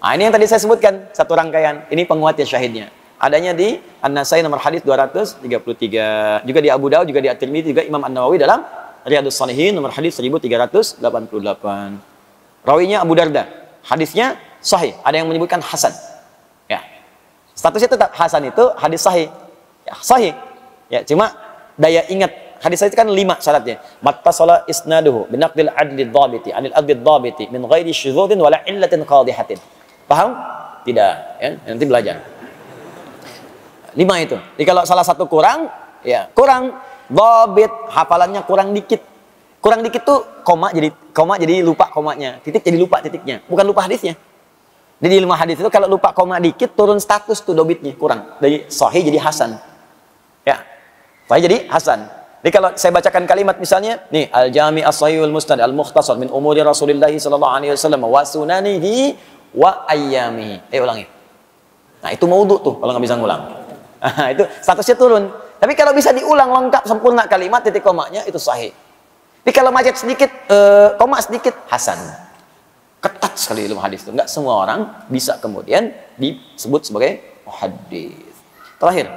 Nah, ini yang tadi saya sebutkan, satu rangkaian. Ini penguatnya, syahidnya. Adanya di An-Nasai nomor hadis 233, juga di Abu Daud, juga di At-Tirmidzi, juga Imam An-Nawawi dalam Riyadhus Shalihin nomor hadis 1388. Rawinya Abu Darda. Hadisnya sahih, ada yang menyebutkan hasan. Ya. Statusnya tetap hasan, itu hadis sahih. Ya, sahih. Ya, cuma daya ingat hadis itu kan 5 syaratnya. Mattasala isnaduhu binaqdil adli dhabiti anil adli dhabiti min ghairi syudzudin wala illatin qadihatin. Paham? Tidak, ya. Nanti belajar. 5 itu. Jadi kalau salah satu kurang, ya kurang dhabit, hafalannya kurang dikit. Kurang dikit tuh koma jadi lupa komanya, titik jadi lupa titiknya. Bukan lupa hadisnya. Jadi ilmu hadis itu kalau lupa koma dikit turun status tuh dhabitnya, kurang. Dari sahih jadi hasan. Ya. Sahih jadi hasan. Jadi kalau saya bacakan kalimat misalnya, nih al-Jami' as-Sahihul Musnad al-Mukhtasar min umuri Rasulillah sallallahu alaihi wasallam wa sunanihi wa ayyamihi. Ulangi. Nah, itu maudhu tuh kalau nggak bisa ngulang. Itu statusnya turun. Tapi kalau bisa diulang lengkap sempurna kalimat titik komanya itu sahih. Tapi kalau macet sedikit, koma sedikit, hasan. Ketat sekali ilmu hadis itu. Enggak semua orang bisa kemudian disebut sebagai muhaddits. Terakhir.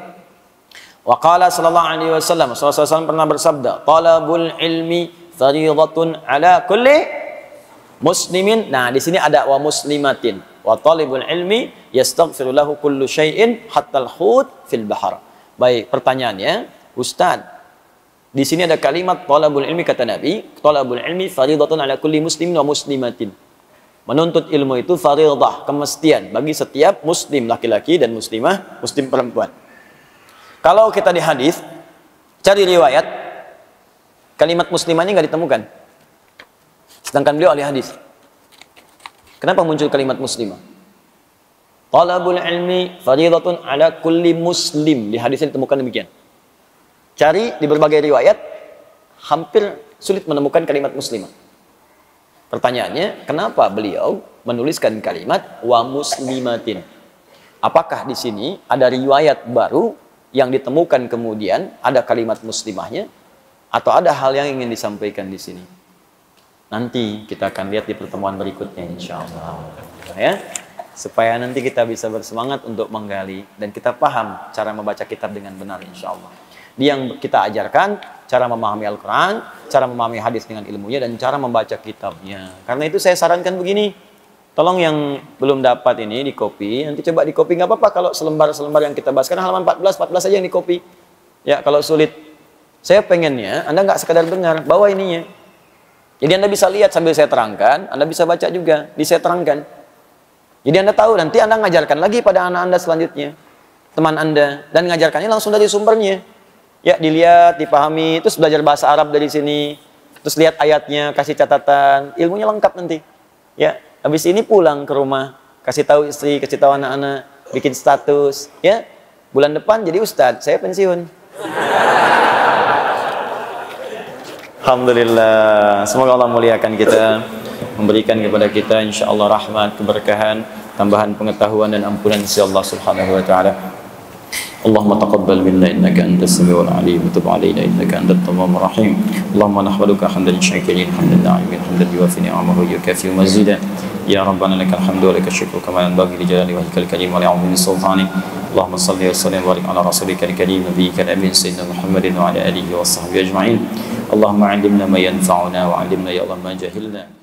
Wa qala sallallahu alaihi wasallam, Rasulullah pernah bersabda, talabul ilmi fardhatun ala kulli muslimin. Nah, di sini ada wa muslimatin. Wa talibul ilmi yastaghfiru lahu kullu syai'in hatta al-hut fil bahr. Baik, pertanyaannya, Ustaz, di sini ada kalimat talabul ilmi, kata Nabi, talabul ilmi fardhatun ala kulli muslimin wa muslimatin. Menuntut ilmu itu fardhah, kemestian bagi setiap muslim laki-laki dan muslimah, muslim perempuan. Kalau kita di hadis cari riwayat, kalimat muslimah ini nggak ditemukan. Sedangkan beliau ahli hadis. Kenapa muncul kalimat muslimah? Talabul ilmi fardhatun ala kulli muslim. Di hadisnya ditemukan demikian. Cari di berbagai riwayat, hampir sulit menemukan kalimat muslimah. Pertanyaannya, kenapa beliau menuliskan kalimat wa muslimatin? Apakah di sini ada riwayat baru yang ditemukan kemudian ada kalimat muslimahnya, atau ada hal yang ingin disampaikan di sini? Nanti kita akan lihat di pertemuan berikutnya, insya Allah. Ya, supaya nanti kita bisa bersemangat untuk menggali dan kita paham cara membaca kitab dengan benar, insya Allah. Yang kita ajarkan cara memahami Al-Quran, cara memahami hadis dengan ilmunya, dan cara membaca kitabnya. Karena itu saya sarankan begini, tolong yang belum dapat ini di copy, nanti coba di copy, nggak apa-apa kalau selembar-selembar yang kita bahas. Karena halaman 14 saja yang di copy. Ya, kalau sulit, saya pengennya Anda nggak sekadar dengar, bawa ininya. Jadi Anda bisa lihat sambil saya terangkan, Anda bisa baca juga, saya terangkan. Jadi Anda tahu, nanti Anda ngajarkan lagi pada anak Anda selanjutnya, teman Anda, dan ngajarkannya langsung dari sumbernya. Ya, dilihat, dipahami, terus belajar bahasa Arab dari sini, terus lihat ayatnya, kasih catatan, ilmunya lengkap nanti. Ya, habis ini pulang ke rumah, kasih tahu istri, kasih tahu anak-anak, bikin status, ya. Bulan depan jadi ustadz, saya pensiun. Alhamdulillah, semoga Allah muliakan kita, memberikan kepada kita insya Allah rahmat, keberkahan, tambahan pengetahuan dan ampunan sisi Allah Subhanahu wa taala. اللهم تقبل منا إنك أنت السميع العليم وتب علينا إنك أنت التواب الرحيم اللهم نحمدك حمدا شاكرين حمدا ناعمين حمدا يوافي نعمه ويكافئ مزيدا يا ربنا لك الحمد ولك الشكر كما ينبغي لجلال وجهك الكريم ولعظيم سلطانك اللهم صل وسلم وبارك على رسولك الكريم نبيك الأمين سيدنا محمد وعلى آله وصحبه أجمعين اللهم علمنا ما ينفعنا وعلمنا يا الله ما جهلنا